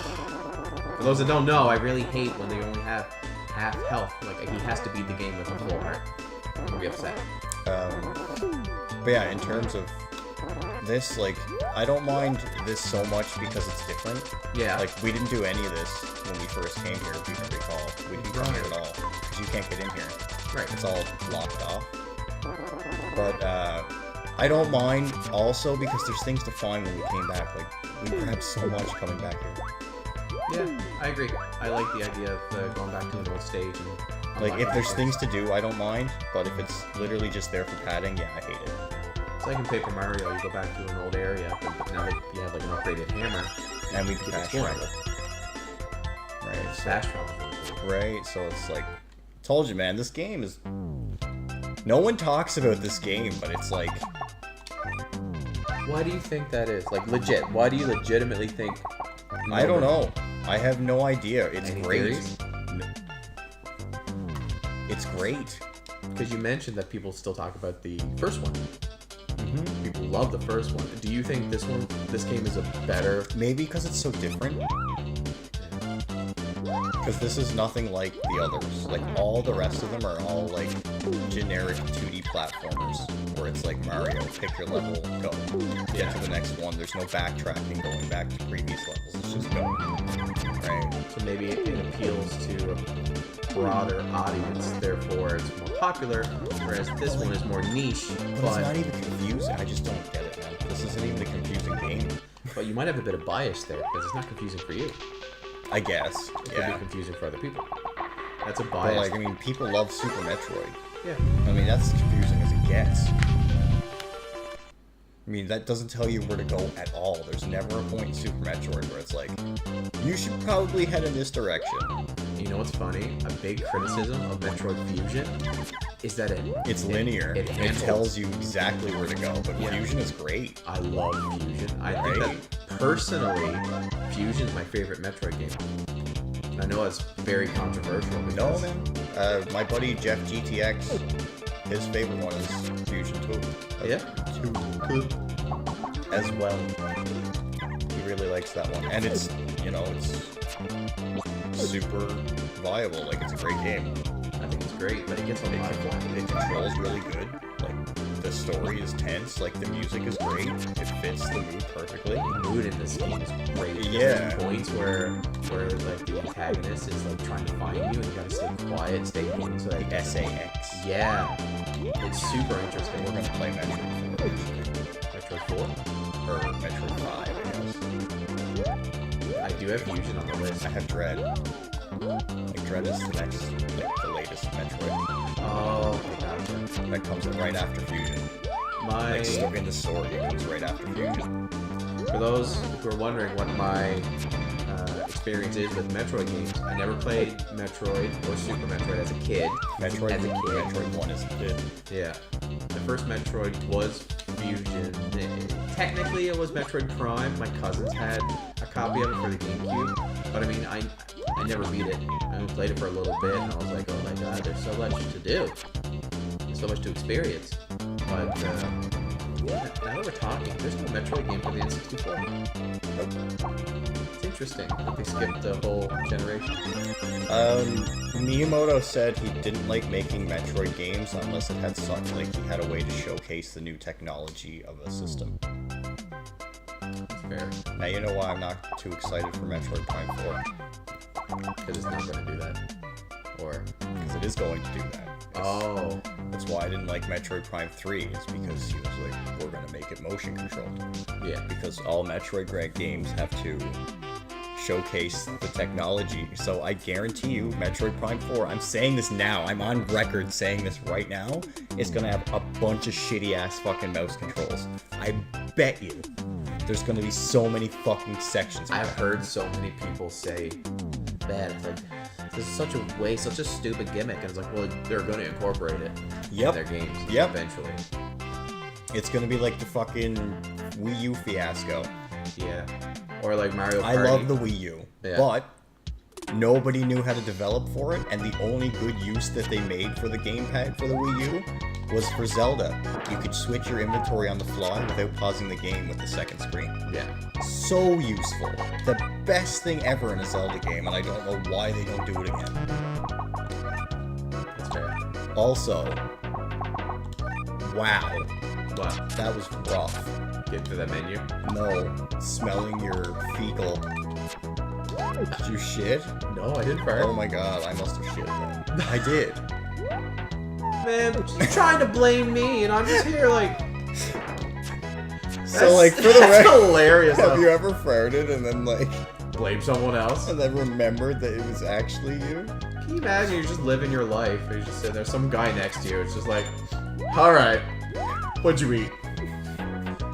For those that don't know, I really hate when they only have half health. Like, he has to beat the game with a full heart. I'm gonna be upset. But yeah, in terms of this, like, I don't mind this so much because it's different. Yeah. Like, we didn't do any of this when we first came here, if you can recall. We didn't come here at all, because you can't get in here. Right. It's all blocked off. But, I don't mind also because there's things to find when we came back. Like, we grabbed so much coming back here. Yeah, I agree. I like the idea of going back to an old stage and Like, if there's things to do, I don't mind. But if it's literally just there for padding, yeah, I hate it. It's like in Paper Mario, you go back to an old area, but now that you have like an upgraded hammer, And we you can can fast explore travel. it. Right, so, Fast travel is really cool. right, so it's like... Told you, man, this game is... No one talks about this game, but it's like... Why do you think that is? Like, legit. Why do you legitimately think... I don't know. I have no idea. It's Any great. theories? It's great. Because you mentioned that people still talk about the first one. Mm-hmm. People love the first one. Do you think this game is a better... Maybe because it's so different. Because this is nothing like the others. Like, all the rest of them are all, like, generic 2D platformers. Where it's like Mario, pick your level, go. Get to the next one. There's no backtracking going back to previous levels. It's just go. Right? So maybe it appeals to a broader audience, therefore it's more popular, whereas this one is more niche, But it's not even confusing. I just don't get it, man. This isn't even a confusing game. but you might have a bit of bias there, because it's not confusing for you. I guess. It could Yeah. be confusing for other people. That's a But, bias. like, I mean, people love Super Metroid. Yeah. I mean, that's as confusing as it gets. I mean, that doesn't tell you where to go at all. There's never a point in Super Metroid where it's like, you should probably head in this direction. You know what's funny? A big criticism of Metroid Fusion is that It's linear. It It handles- tells you exactly where to go, but Yeah. Fusion is great. I love Fusion. I think that personally, Fusion is my favorite Metroid game. And I know it's very controversial. No, Because man. My buddy Jeff GTX, his favorite one is Fusion 2. Yeah? 2 as well. He really likes that one. And it's, you know, it's super viable. Like, it's a great game. I think it's great, but it gets a lot of flack. It controls really good. Like, the story is tense. Like, the music is great. It fits the mood perfectly. The mood in this game is great. Yeah. There's points where like the antagonist is like trying to find you, and you gotta stay quiet, stay cool, so that SAX. yeah, it's super interesting. We're gonna play Metroid 4. Metroid 4. Or Metroid 5, I guess. I do have Fusion on the list. I have Dread. Like, Dread is the next, like, the latest Metroid. Oh, okay, gotcha. That comes right after Fusion. Like, in the story, it comes right after Fusion. For those who are wondering what my experience is with Metroid games, I never played Metroid or Super Metroid as a kid. Metroid, As a kid. Metroid 1 is good. Yeah. My first Metroid was Fusion. Technically, it was Metroid Prime. My cousins had a copy of it for the GameCube. But I mean, I never beat it. I only played it for a little bit, and I was like, oh my god, there's so much to do. There's so much to experience. But now that we're talking, there's no Metroid game for the N64. It's interesting that they skipped the whole generation. Miyamoto said he didn't like making Metroid games unless it had something, like, he had a way to showcase the new technology of a system. That's fair. Now you know why I'm not too excited for Metroid Prime 4. Because it's not going to do that. Or Because it is going to do that. Oh. That's why I didn't like Metroid Prime 3. It's because he was like, we're gonna make it motion controlled. Yeah. Because all Metroid games have to showcase the technology. So I guarantee you, Metroid Prime 4, I'm saying this now, I'm on record saying this right now, it's gonna have a bunch of shitty ass fucking mouse controls. I bet you there's gonna be so many fucking sections. I've heard so many people say that. It's like, this is such a waste, such a stupid gimmick. And it's like, well, they're going to incorporate it in their games eventually. It's gonna be like the fucking Wii U fiasco. Yeah. Or like Mario Party. I love the Wii U, but nobody knew how to develop for it, and the only good use that they made for the gamepad for the Wii U was for Zelda. You could switch your inventory on the fly without pausing the game with the second screen. Yeah. So useful. The best thing ever in a Zelda game, and I don't know why they don't do it again. That's fair. Also, wow. What? That was rough. Get to that menu? No, smelling your fecal. Did you shit? No, I didn't fart. Oh my god, I must have shit then. I did. Man, you're trying to blame me, and I'm just here like... So like, for the that's record, hilarious. have you ever farted and then like... Blame someone else? And then remembered that it was actually you? Can you imagine you're just living your life, and you're just sitting there, some guy next to you, it's just like, alright, what'd you eat?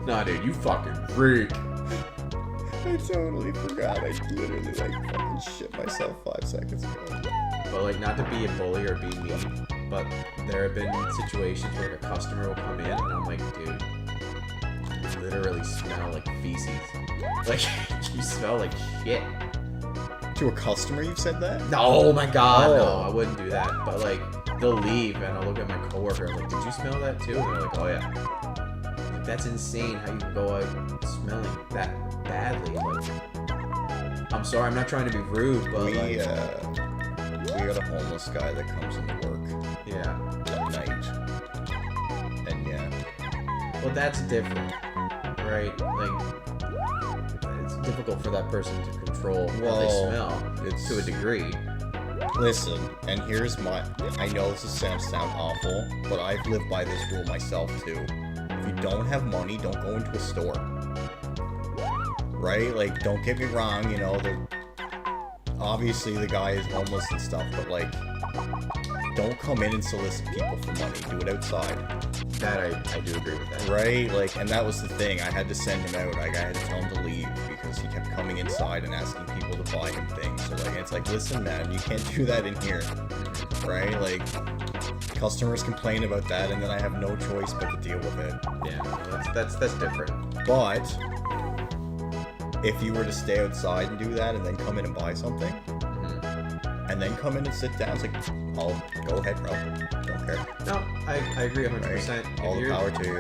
Nah, dude, you fucking freak. I totally forgot. I literally like fucking shit myself 5 seconds ago. But like, not to be a bully or be mean, but there have been situations where a customer will come in and I'm like, dude, you literally smell like feces. Like, you smell like shit. To a customer you've said that? No, oh my god, no, I wouldn't do that. But like, they'll leave and I'll look at my coworker, I'm like, did you smell that too? And they're like, oh yeah. Like, that's insane how you can go out smelling that badly. Like, I'm sorry, I'm not trying to be rude, but We like, got a homeless guy that comes into work yeah. at night. And yeah. Well, that's different, right? Like, it's difficult for that person to control how they smell it's to a degree. Listen, and here's my... I know this is gonna sound awful, but I've lived by this rule myself too. If you don't have money, don't go into a store. Right? Like, don't get me wrong, you know, obviously the guy is homeless and stuff, but like, don't come in and solicit people for money. Do it outside. That I do agree with that. Right? Like, and that was the thing. I had to send him out. Like, I had to tell him to leave because he kept coming inside and asking people to buy him things. So like, it's like, listen, man, you can't do that in here. Right? Like, customers complain about that, and then I have no choice but to deal with it. Yeah, that's different. But if you were to stay outside and do that, and then come in and buy something, and then come in and sit down, it's like, I'll go ahead, bro. Don't care. No, I agree 100%. Right? All the power to you.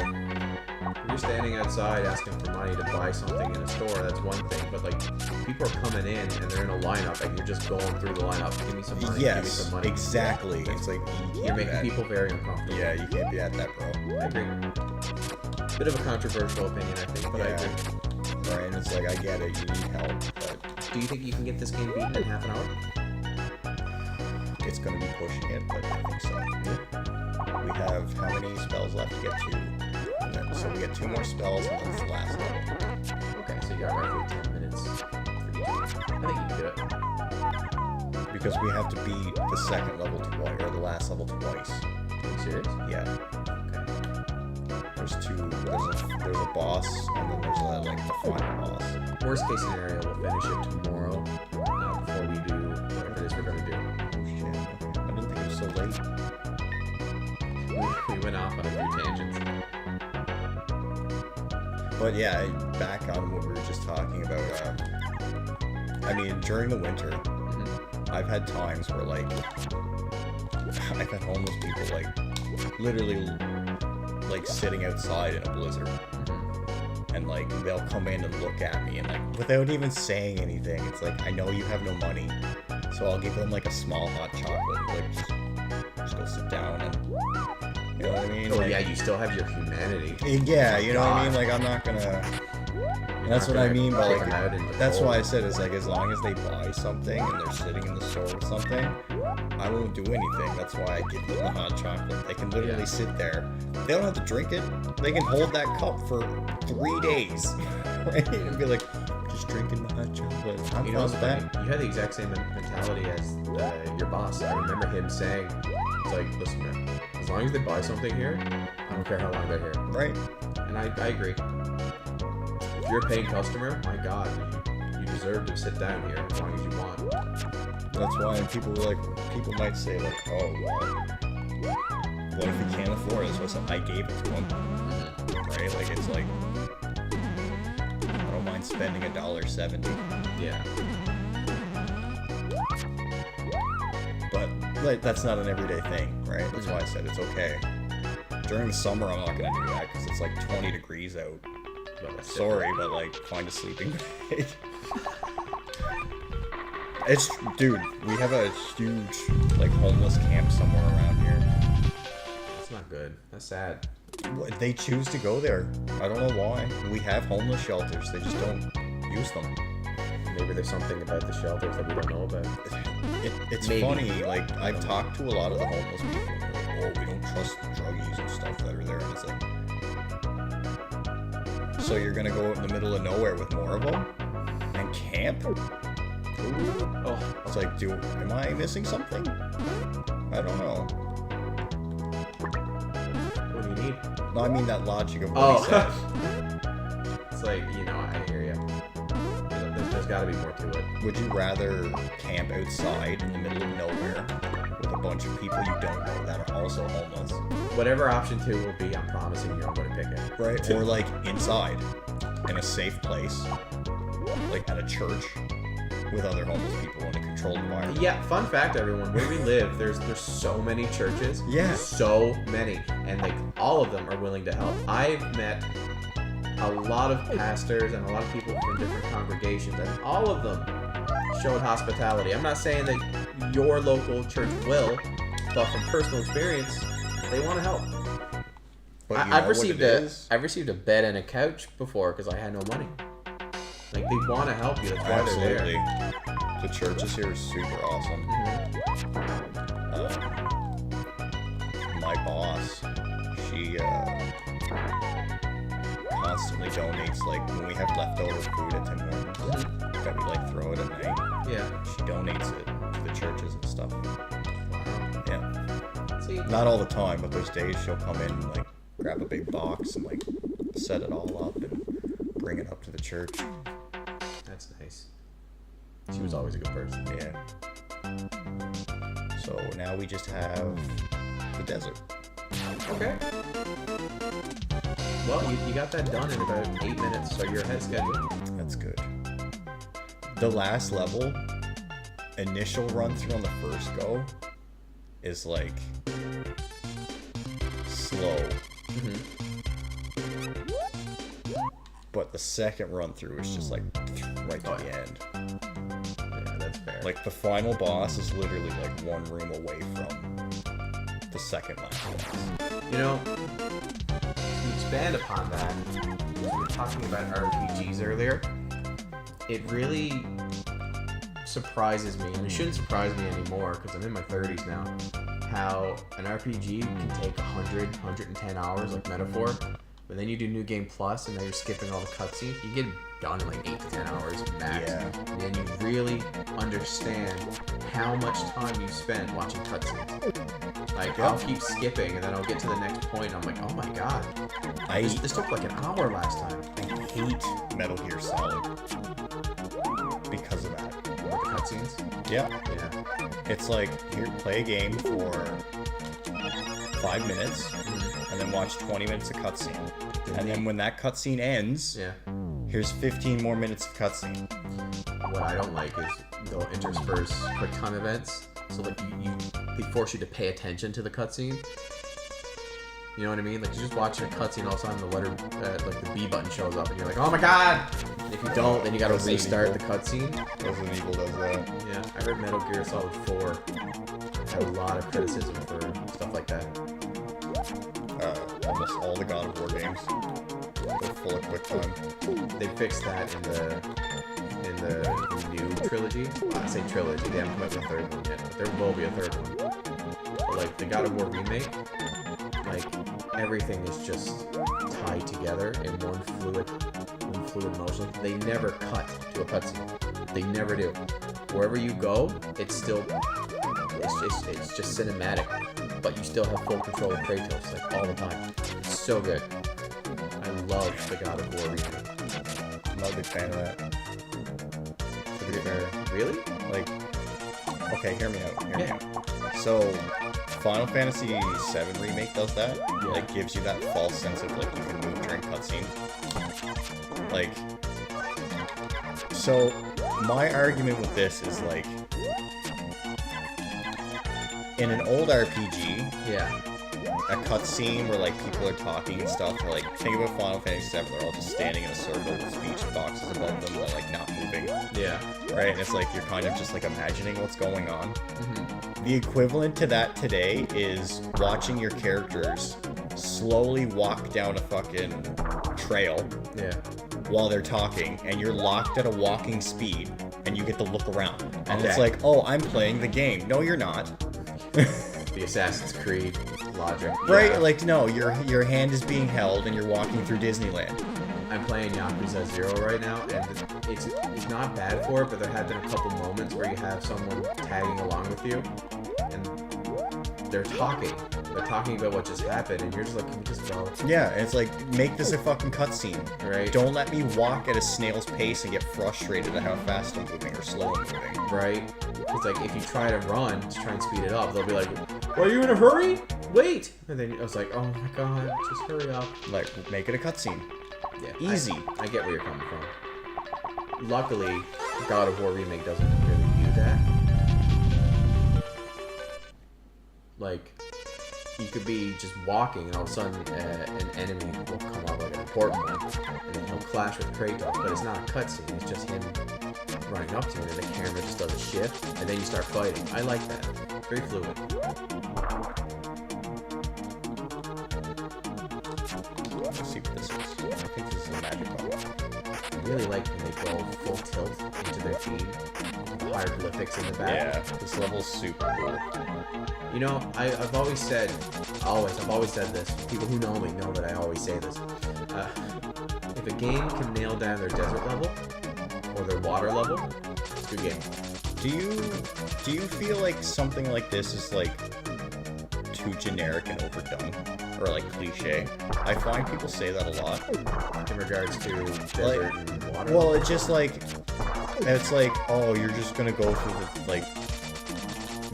If you're standing outside asking for money to buy something in a store, that's one thing. But like, people are coming in and they're in a lineup, and you're just going through the lineup. Give me some money. Give me some money. Exactly. It's like You're making people very uncomfortable. Yeah, you can't be at that, bro. I agree. Bit of a controversial opinion, I think, but I agree. Right, and it's like, I get it, you need help, but Do you think you can get this game beaten in half an hour? it's going to be pushing it, but I think so. Yeah. We have how many spells left to get to? And then, so we get 2 more spells, and then it's the last level. Okay, so you got roughly 10 minutes. I think you can do it. Because we have to beat the second level twice, or the last level twice. Are you serious? Yeah. Okay. There's a boss, and then there's like the final boss. Worst case scenario, we'll finish it tomorrow before we do whatever it is we're going to do. Oh shit, okay. I didn't think it was so late. We went off on a few tangents. But yeah, back on what we were just talking about, I mean, during the winter, I've had times where like, I've had homeless people like, literally like sitting outside in a blizzard. And like, they'll come in and look at me and like, without even saying anything, it's like, I know you have no money, so I'll give them like a small hot chocolate, like, just go sit down and, you know what I mean? Oh like, yeah, you still have your humanity. yeah, you know what I mean? Like, I'm not gonna... And that's what I mean by kick like, them out into the that's cold. why I said it's like as long as they buy something and they're sitting in the store with something, I won't do anything. That's why I give them the hot chocolate. They can literally sit there. They don't have to drink it. They can hold that cup for 3 days, right? And be like, just drinking my hot chocolate. I'm You know fine what's with funny? that. You had the exact same mentality as your boss. I remember him saying, "It's like, listen, man. As long as they buy something here, I don't care how long they're here." Right. And I agree. If you're a paying customer, my God, you deserve to sit down here as long as you want. That's why people might say like, oh, well, what if he can't afford it? So I gave it to him, right? Like it's like, I don't mind spending $1.70, Yeah. but like that's not an everyday thing, right? That's why I said it's okay. During the summer, I'm not gonna do that because it's like 20 degrees out. But that's Sorry, but like find a sleeping bag. It's dude, we have a huge like homeless camp somewhere around here. That's not good. That's sad. They choose to go there. I don't know why. We have homeless shelters. They just don't use them. Maybe there's something about the shelters that we don't know about. It's Maybe. funny. Like I've talked to a lot of the homeless people. And they're like, oh, we don't trust the druggies and stuff that are there. And it's like, so you're gonna go out in the middle of nowhere with more of them and camp? Oh, It's like, am I missing something? I don't know. what do you need? No, I mean that logic of what he said. It's like, I hear you. There's got to be more to it. Would you rather camp outside in the middle of nowhere with a bunch of people you don't know that are also homeless? Whatever option 2 will be, I'm promising you I'm going to pick it. Right. Or like inside, in a safe place, like at a church with other homeless people in a controlled environment. Yeah, fun fact, everyone. Where we live, there's so many churches. Yeah. So many. And like all of them are willing to help. I've met a lot of pastors and a lot of people from different congregations, and all of them showed hospitality. I'm not saying that your local church will, but from personal experience, they want to help. But you know I've what received it is? I've received a bed and a couch before because I had no money. Like they want to help you. That's why they're Absolutely. there. The churches here is super awesome. My boss, she constantly donates, like when we have leftover food at Tim Hortons that we like throw it at night. Yeah. She donates it to the churches and stuff. Wow. Yeah. See, Not all the time, but those days she'll come in and like grab a big box and like set it all up and bring it up to the church. that's nice. She was always a good person. Yeah. So now we just have the desert. Okay. Well, you got that done in about 8 minutes, so you're ahead of schedule. That's good. The last level, initial run through on the first go, is like slow. But the second run through is just like right to the end. Yeah, that's fair. Like the final boss is literally like one room away from the second last boss. to expand upon that, we were talking about RPGs earlier. It really surprises me, and it shouldn't surprise me anymore because I'm in my 30s now, how an RPG can take 100, 110 hours, like Metaphor, but then you do New Game Plus and then you're skipping all the cutscenes. You get it done in like 8 to 10 hours max. Yeah. And then you really understand how much time you spend watching cutscenes. Like, I'll keep skipping and then I'll get to the next point and I'm like, oh my god. This took like an hour last time. I hate Metal Gear Solid because of that. With the cutscenes? Yeah. Yeah. It's like, here, play a game for 5 minutes, and then watch 20 minutes of cutscene. And then when that cutscene ends, Yeah. here's 15 more minutes of cutscene. What I don't like is they'll intersperse quick time events. So like they force you to pay attention to the cutscene. You know what I mean? Like you're just watching a cutscene, all of a sudden the letter, like the B button shows up, and you're like, oh my god! And if you don't, then you gotta Resident restart the Evil. cutscene. Resident Evil does that. Yeah, I heard Metal Gear Solid 4 had a lot of criticism for stuff like that. almost all the God of War games. They're full of quick time. They fixed that in the new trilogy. Well, I say trilogy. They haven't come out with a third one yet. But there will be a third one. But like the God of War remake, like everything is just tied together in one fluid motion. They never cut to a cutscene. They never do. Wherever you go, it's just cinematic, but you still have full control of Kratos like all the time. It's so good. I love the God of War remake. I'm not a big fan of that. To be fair. Really? Like, okay, hear me out. Hear me Yeah. out. So, Final Fantasy VII Remake does that. Yeah. Like, gives you that false sense of, like, you can move during cutscenes. Like, so, my argument with this is, like, in an old RPG, Yeah. a cutscene where, like, people are talking and stuff, or, like, think about Final Fantasy VII, they're all just standing in a circle with speech boxes above them, but, like, not moving. Yeah. Right? And it's like, you're kind of just, like, imagining what's going on. Mm-hmm. The equivalent to that today is watching your characters slowly walk down a fucking trail Yeah. while they're talking, and you're locked at a walking speed, and you get to look around. And it's Okay. like, oh, I'm playing the game. No, you're not. The Assassin's Creed logic. Right? Yeah. Like, no, your hand is being held, and you're walking through Disneyland. I'm playing Yakuza 0 right now, and it's not bad for it, but there have been a couple moments where you have someone tagging along with you, and they're talking. They're talking about what just happened, and you're just like, can we just go? Yeah, and it's like, make this a fucking cutscene. Right? Don't let me walk at a snail's pace and get frustrated at how fast I'm moving or slow I'm moving. Right? It's like, if you try to run to try and speed it up, they'll be like, are you in a hurry? Wait! And then I was like, oh my god, just hurry up. Like, make it a cutscene. Yeah, Easy. I get where you're coming from. Luckily, God of War Remake doesn't really do that. Like, you could be just walking and all of a sudden an enemy will come up, like an important one, and then he'll clash with Kratos, but it's not a cutscene, it's just him running up to you, and then the camera just does a shift, and then you start fighting. I like that. Very fluid. Let's see what this is. I think this is a magic button. I really like when they go full tilt into their team, the hieroglyphics in the back. Yeah, this level's super cool. You know, I've always said this. People who know me know that I always say this. If a game can nail down their desert level or their water level, it's a good game. Do you feel like something like this is like too generic and overdone? Or like cliche? I find people say that a lot. In regards to desert and water. Well, it's just like, it's like, oh, you're just gonna go through the, like,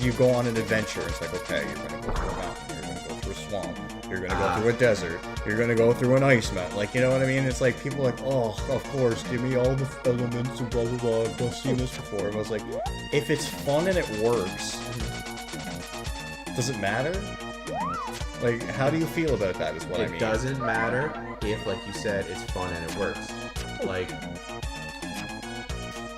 you go on an adventure. It's like, okay, you're gonna go through a mountain, you're gonna go through a swamp, you're gonna go through a desert, you're gonna go through an ice mountain. Like, you know what I mean? It's like, people are like, oh, of course, give me all the elements and blah, blah, blah. I've seen this before. And I was like, if it's fun and it works, does it matter? Like, how do you feel about that is what I mean. It doesn't matter if, like you said, it's fun and it works. Like,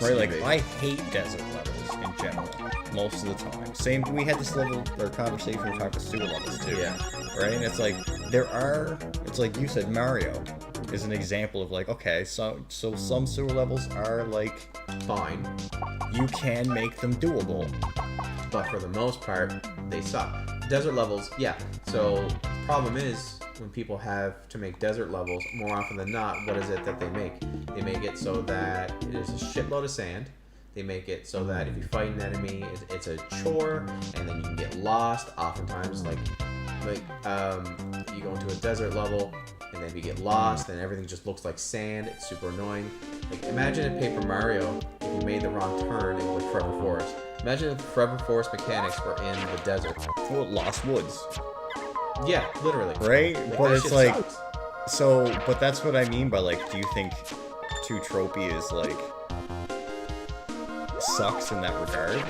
Right, like, I hate desert levels in general, most of the time. Same, we had this level, or conversation, we talked about sewer levels too. Yeah. Right, and it's like, it's like you said, Mario is an example of like, okay, so some sewer levels are like, fine. you can make them doable. But for the most part, they suck. Desert levels, yeah. So the problem is when people have to make desert levels, more often than not, what is it that they make? They make it so that there's a shitload of sand. They make it so that if you fight an enemy, it's a chore, and then you can get lost. Oftentimes, like you go into a desert level, and then you get lost, and everything just looks like sand. It's super annoying. Like, imagine in Paper Mario, if you made the wrong turn in like Forever Forest. Imagine if the Forever Forest mechanics were in the desert. Well, Lost Woods. Yeah, literally. Right? Like, But that it's shit like, sucks. so, but that's what I mean by like, do you think Too Tropey is like, sucks in that regard?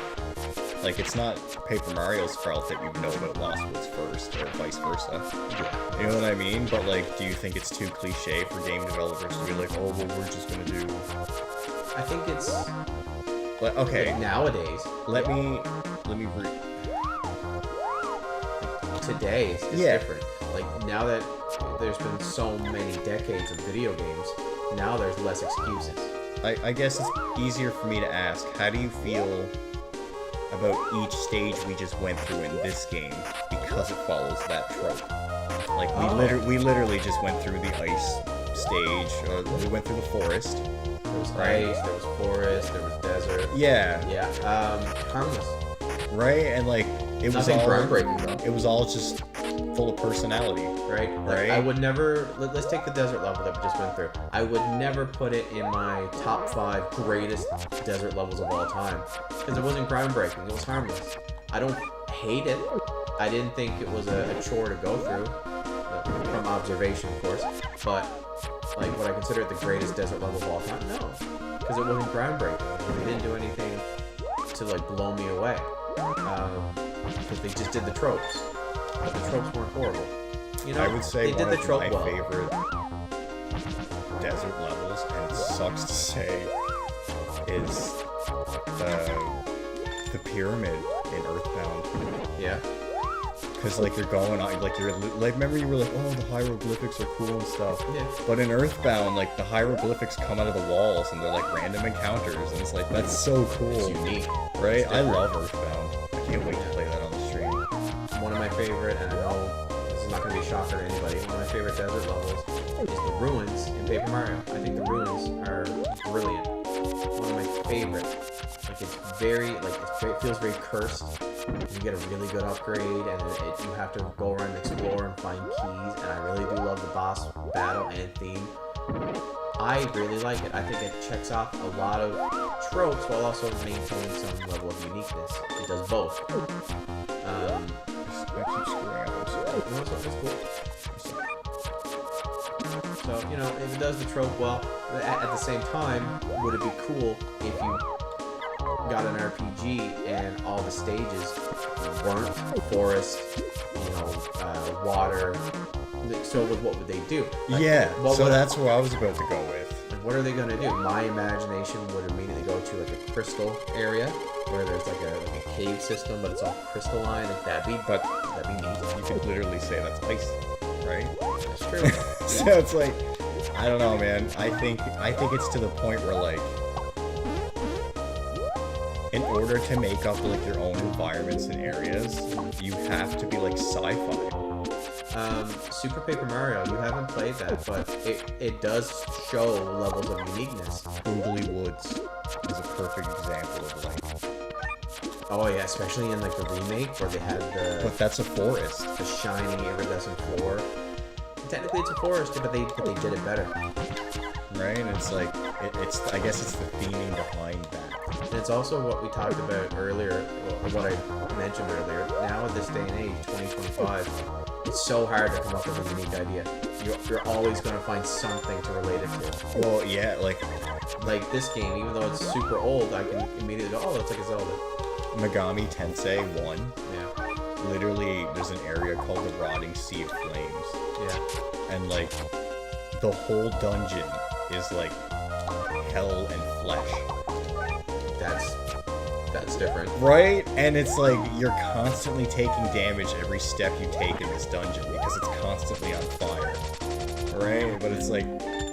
Like, it's not Paper Mario's fault that you know about Lost Woods first, or vice versa. Yeah. You know what I mean? But like, do you think it's too cliche for game developers to be like, oh, well, we're just gonna do... I think it's But, okay, like, nowadays. let me Today it's Yeah. different. Like now that there's been so many decades of video games. Now there's less excuses. I guess it's easier for me to ask, how do you feel about each stage we just went through in this game because it follows that trope? Like, we literally just went through the ice stage, we went through the forest. There was Right. ice, there was forest, there was desert. Yeah, Yeah, harmless. right? And like, it was Nothing all groundbreaking though. It was all just full of personality. Right? Like, Right. I would never. Let's take the desert level that we just went through. I would never put it in my top 5 greatest desert levels of all time because it wasn't groundbreaking. It was harmless. I don't hate it. I didn't think it was a chore to go through, from observation, of course. But like, would I consider it the greatest desert level of all time? No, because it wasn't groundbreaking. They didn't do anything to like blow me away. Because they just did the tropes. But the tropes weren't horrible. You know, I would say they one did the of trope my well. favorite desert levels, and it sucks to say, is the pyramid in Earthbound. Yeah. Because like you're going on, like you're like, remember you were like, oh, the hieroglyphics are cool and stuff. Yeah. But in Earthbound, like the hieroglyphics come out of the walls and they're like random encounters, and it's like that's so cool, It's unique. right? It's I different. love Earthbound. I can't wait to play that on the stream. One of my favorite, and I know this is not going to be a shocker to anybody, one of my favorite desert levels is the ruins in Paper Mario. I think the ruins are brilliant. One of my favorite. Like, it's very, like, it feels very cursed. You get a really good upgrade, and you have to go around and explore and find keys, and I really do love the boss battle and theme. I really like it. I think it checks off a lot of tropes while also maintaining some level of uniqueness. It does both. I keep screwing up. I'm sorry. No, it's cool. So, you know, if it does the trope well, at the same time, would it be cool if you got an RPG and all the stages weren't forest, you know, water? So what would they do? Like, Yeah, what so would- that's where I was about to go with. like, what are they going to do? My imagination would immediately go to like a crystal area where there's like a cave system, but it's all crystalline. Like, that'd be neat. You could literally say that's ice, right? That's true. So it's like, I don't know, man. I think it's to the point where like, in order to make up like your own environments and areas, you have to be like sci-fi. Super Paper Mario, you haven't played that, but it does show levels of uniqueness. Googly Woods is a perfect example of like, Oh yeah, especially in like the remake where they had but that's a forest. the shiny iridescent floor. Technically it's a forest, but they did it better. Right? And it's like, it's I guess it's the theming behind that. And it's also what we talked about earlier, or what I mentioned earlier. Now at this day and age, 2025, it's so hard to come up with a unique idea. You're always going to find something to relate it to. Well, yeah, like Like this game, even though it's super old, I can immediately go, oh, it's like a Zelda. Megami Tensei 1, Yeah, literally there's an area called the Rotting Sea of Flames. yeah. And like, the whole dungeon is like hell and flesh. That's different. Right? And it's like, you're constantly taking damage every step you take in this dungeon because it's constantly on fire. Right? But it's like,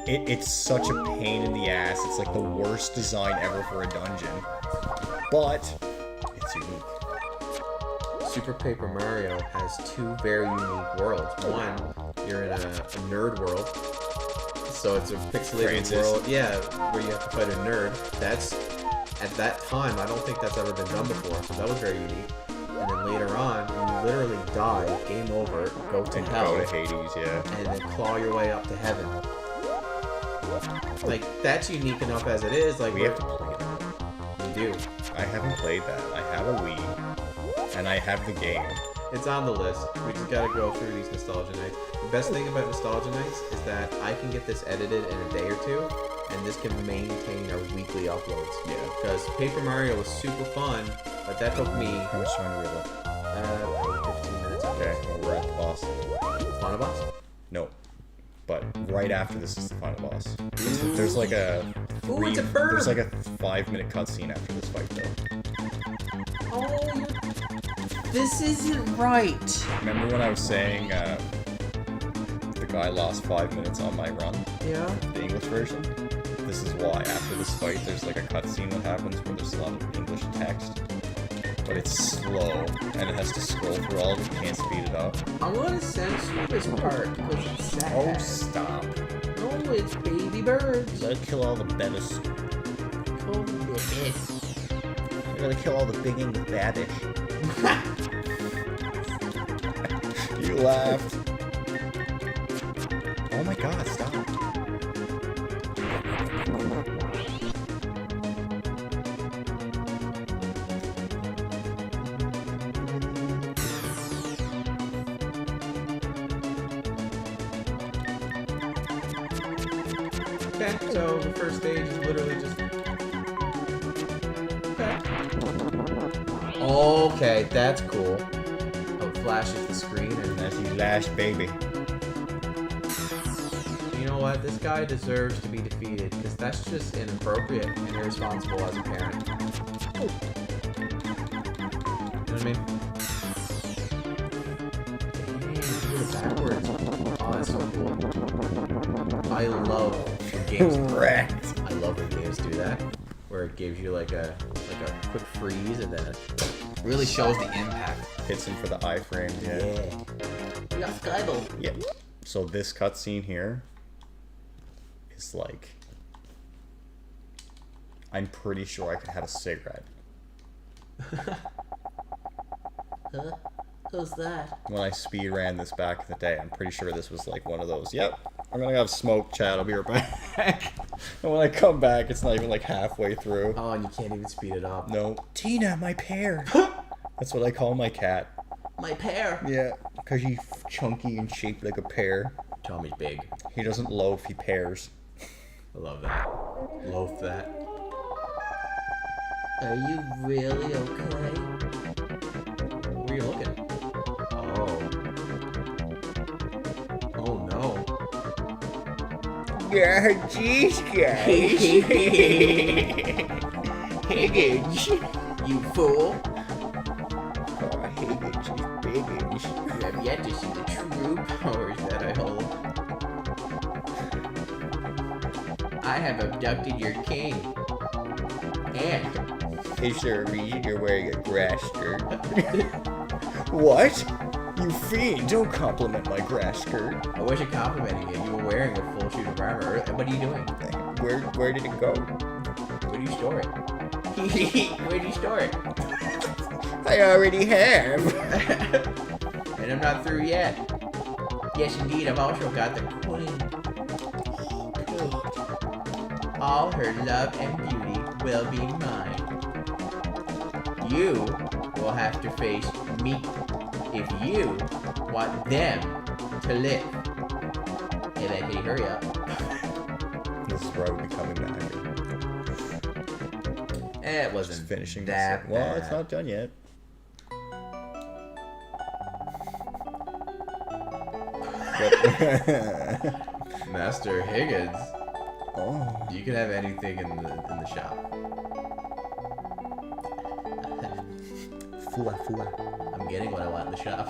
it's such a pain in the ass. It's like the worst design ever for a dungeon. But, it's unique. Super Paper Mario has 2 very unique worlds. One, you're in a nerd world, so it's a pixelated Francis. world. Yeah, where you have to fight a nerd. That's, at that time, I don't think that's ever been done before, so that was very unique. And then later on, you literally die, game over, go to And hell, go to Hades, yeah. and then claw your way up to heaven. Like, that's unique enough as it is. Like, We have to play that. we do. I haven't played that. I have a Wii, and I have the game. It's on the list. We just gotta go through these nostalgia nights. The best thing about nostalgia nights is that I can get this edited in a day or two, and this can maintain our weekly uploads. Yeah. Because Paper Mario was super fun, but that took me How much time do we have left? probably 15 minutes. Okay, well, we're at the boss. Final boss? No. But right after this is the final boss. There's like a Ooh, it's a bird! There's like a 5-minute cutscene after this fight though. Oh, this isn't right. Remember when I was saying the like I lost 5 minutes on my run, Yeah. the English version. This is why after this fight there's like a cutscene that happens where there's a lot of English text. But it's slow and it has to scroll through all of it, you can't speed it up. I want to censor this part because it's sad. Oh, stop. No, it's baby birds. You gotta kill all the babies. Kill the baby. You gotta kill all the big English babish. You laughed. Oh my god, stop. Okay, so the first stage is literally just... Okay. Okay, that's cool. Oh, it flashes the screen and... That's his last baby. You know what? This guy deserves to be defeated because that's just inappropriate and irresponsible as a parent. You know what I mean? Dang, do it backwards. Oh, that's so cool. I love when games Correct. I love when games do that, where it gives you like a quick freeze and then it really shows the impact. Hits him for the iframe, yeah. We got Skyball. Yep. So this cutscene here is like, I'm pretty sure I could have a cigarette. Huh? Who's that? When I speed ran this back in the day, I'm pretty sure this was like one of those. Yep, I'm gonna have smoke, chat. I'll be right back. And when I come back, it's not even like halfway through. Oh, and you can't even speed it up. No, Tina, my pear. That's what I call my cat. My pear. Yeah, because he's chunky and shaped like a pear. Tommy's big. He doesn't loaf, he pears. I love that. Loaf that. Are you really okay? Where are you looking? Oh. Oh no. Yeah, jeez, guys. Higgins, you fool. Oh, Higgins is biggins. You have yet to see the true powers that I hold. I have abducted your king. And Is there a reason you're wearing a grass skirt? What? You fiend, don't compliment my grass skirt. I wasn't complimenting you. You were wearing a full suit of armor. What are you doing? Where did it go? Where do you store it? where do you store it? I already have. And I'm not through yet. Yes, indeed. I've also got the queen. All her love and beauty will be mine. You will have to face me if you want them to live. Hey, man, can you hurry up? This is where I would be coming back. It wasn't Just finishing that this. Well, bad. it's not done yet. Master Higgins, Oh. you can have anything in the shop. Fua, fua. I'm getting what I want in the shop.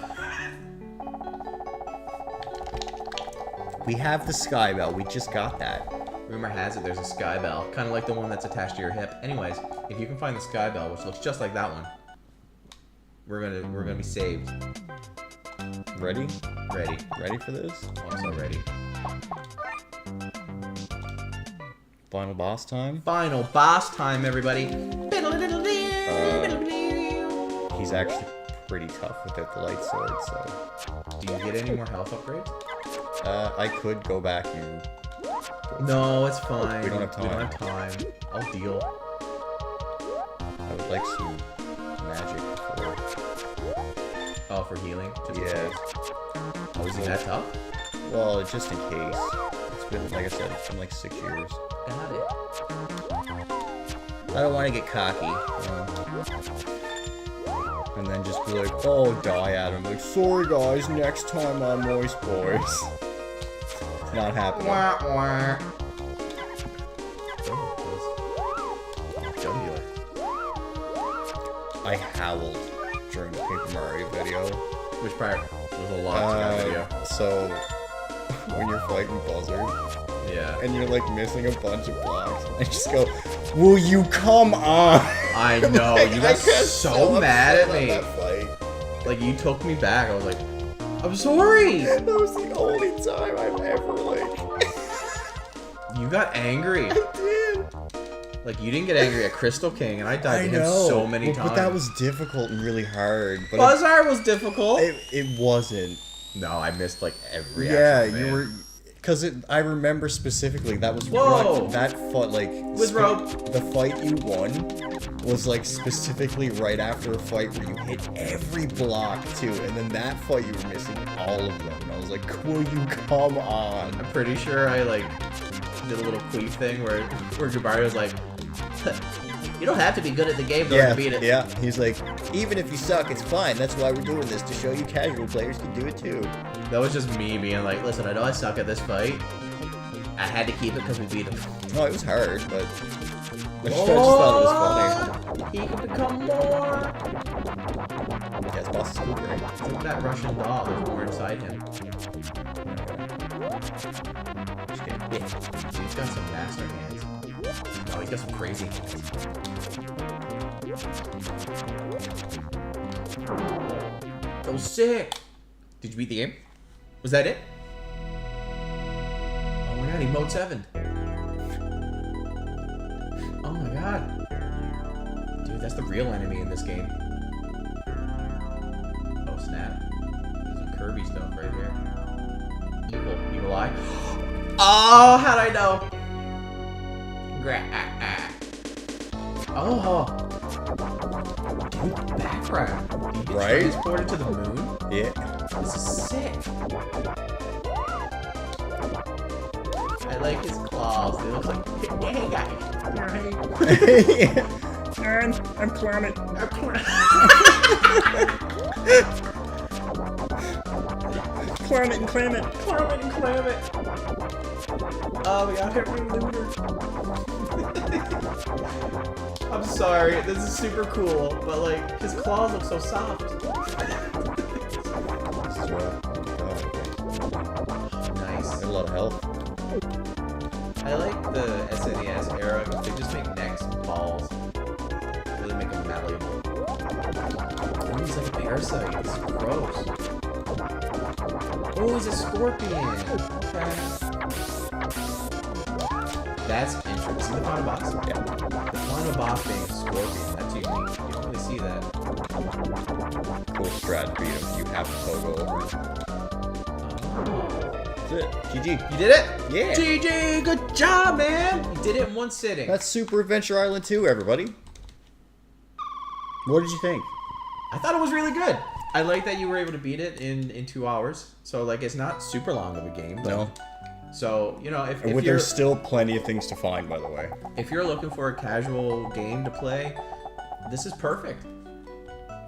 We have the sky bell. We just got that. Rumor has it there's a sky bell, kind of like the one that's attached to your hip. Anyways, if you can find the sky bell, which looks just like that one, we're gonna be saved. Ready? Ready? Ready for this? Oh, I'm so ready. Final boss time? Final boss time, everybody. He's actually pretty tough without the light sword, so... Do you get any more health upgrades? I could go back and... No, it's fine. We don't have We don't have time. I'll deal. I would like some magic before... Oh, for healing? Just in Yeah. case. Oh, is he that tough? Well, just in case. It's been, like I said, it's been like 6 years. Got it. I don't want to get cocky. And then just be like, oh, die at him. Like, sorry guys, next time on Moist Boys. It's not happening. Wah, wah. Oh, that was jugular. I howled during the Paper Mario video. Which part? There was a lot to that video. So, when you're fighting Buzzard Yeah. and you're like missing a bunch of blocks. I just go, will you come on? I know. You got so mad at upset me. on that fight. Like, you took me back. I was like, I'm sorry. That was the only time I've ever, like... You got angry. I did. Like, you didn't get angry at Crystal King, and I died to him so many times. But that was difficult and really hard. But Buzzard was difficult. it wasn't. No, I missed, like, every Yeah, action, you man. were... Because I remember specifically, that was... Whoa! That fight, like... With rope. The fight you won was, like, specifically right after a fight where you hit every block, too. And then that fight, you were missing all of them. And I was like, will you come on? I'm pretty sure I, like, did a little queef thing where Jabari was like, you don't have to be good at the game though to beat it. Yeah, he's like, even if you suck, it's fine. That's why we're doing this, to show you casual players can do it too. That was just me being like, listen, I know I suck at this fight. I had to keep it because we beat him. No, it was hard, but I just thought it was funny. He can become more. Yeah, his boss is cool, right? Look at that Russian doll. There's more inside him. Just kidding. Dude, he's got some master hands. Oh, he's got some crazy hands. That was sick. Did you beat the game? Was that it? Oh my god, emote 7. Oh my god. Dude, that's the real enemy in this game. Oh snap. There's some Kirby stuff right here. Evil eye. Oh, how'd I know? Oh. Dude, background. Did you Right? transported to the moon? Yeah. This is sick. I like his claws. They look like, hey guys. I'm Planet. Planet and Climate. Climate and climate. Oh, we got every looter. I'm sorry, this is super cool, but like, his claws look so soft. Nice. A lot of health. I like the SNES era because they just make necks and balls. Really make them malleable. Oh, he's like a parasite. It's gross. Oh, he's a scorpion. Okay. That's interesting. See the final boss? Yeah. The final boss being a scorpion. That's unique. You don't really see that. Cool strat beat him. You have to pogo over. That's it. GG. You did it? Yeah. GG! Good job, man! You did it in one sitting. That's Super Adventure Island 2, everybody. What did you think? I thought it was really good. I like that you were able to beat it in 2 hours. So, like, it's not super long of a game. But, No. So, you know, if you're... There's still plenty of things to find, by the way. If you're looking for a casual game to play, this is perfect.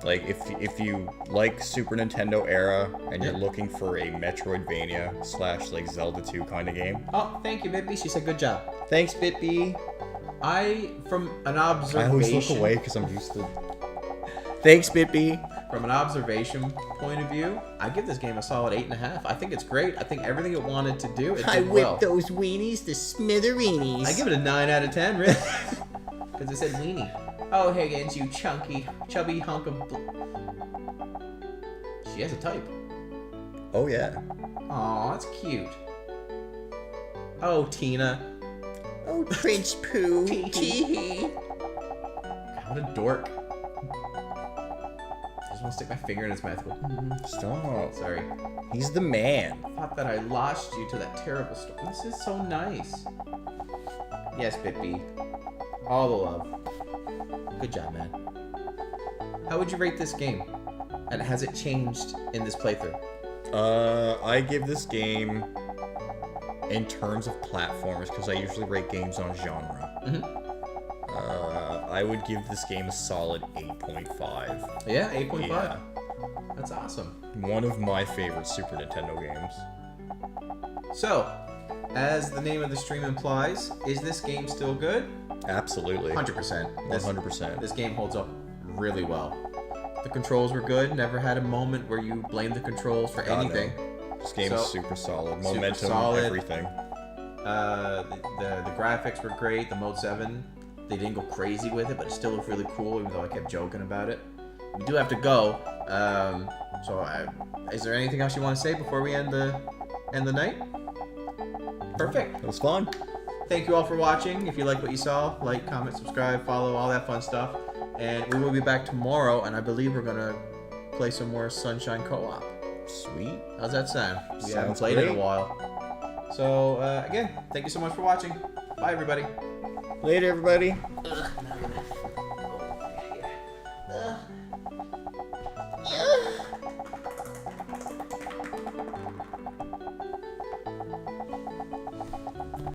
Like, if you like Super Nintendo era and you're looking for a Metroidvania / like Zelda 2 kind of game. Oh, thank you, Bippy. She said good job. Thanks, Bitby. From an observation... I always look away because I'm used to... Thanks, Bitby. From an observation point of view, I give this game a solid 8.5. I think it's great. I think everything it wanted to do, it did well. those weenies to smithereenies. I give it a 9 out of 10, really. Because it said weenie. Oh, Higgins, you chubby hunk of... She has a type. Oh, yeah. Aw, that's cute. Oh, Tina. Oh, Prince Pooh. Tee-hee. What a dork. I just want to stick my finger in his mouth. Stop. Sorry. He's the man. I thought that I lost you to that terrible story. This is so nice. Yes, Bippy. All the love. Good job, man. How would you rate this game? And has it changed in this playthrough? I give this game, in terms of platformers, because I usually rate games on genre, I would give this game a solid 8.5. Yeah, 8.5. Yeah. That's awesome. One of my favorite Super Nintendo games. So, as the name of the stream implies, is this game still good? Absolutely. 100%. 100%. This game holds up really well. The controls were good. Never had a moment where you blamed the controls for anything. No. This game is super solid. super Momentum, solid. everything. The graphics were great. The Mode 7, they didn't go crazy with it, but it still looked really cool, even though I kept joking about it. We do have to go. Is there anything else you want to say before we end the night? Perfect. It was fun. Thank you all for watching. If you like what you saw, like, comment, subscribe, follow, all that fun stuff. And we will be back tomorrow, and I believe we're gonna play some more Sunshine Co-op. Sweet. How's that sound? We haven't Sounds played it in great. a while. So, again, thank you so much for watching. Bye, everybody. Later, everybody.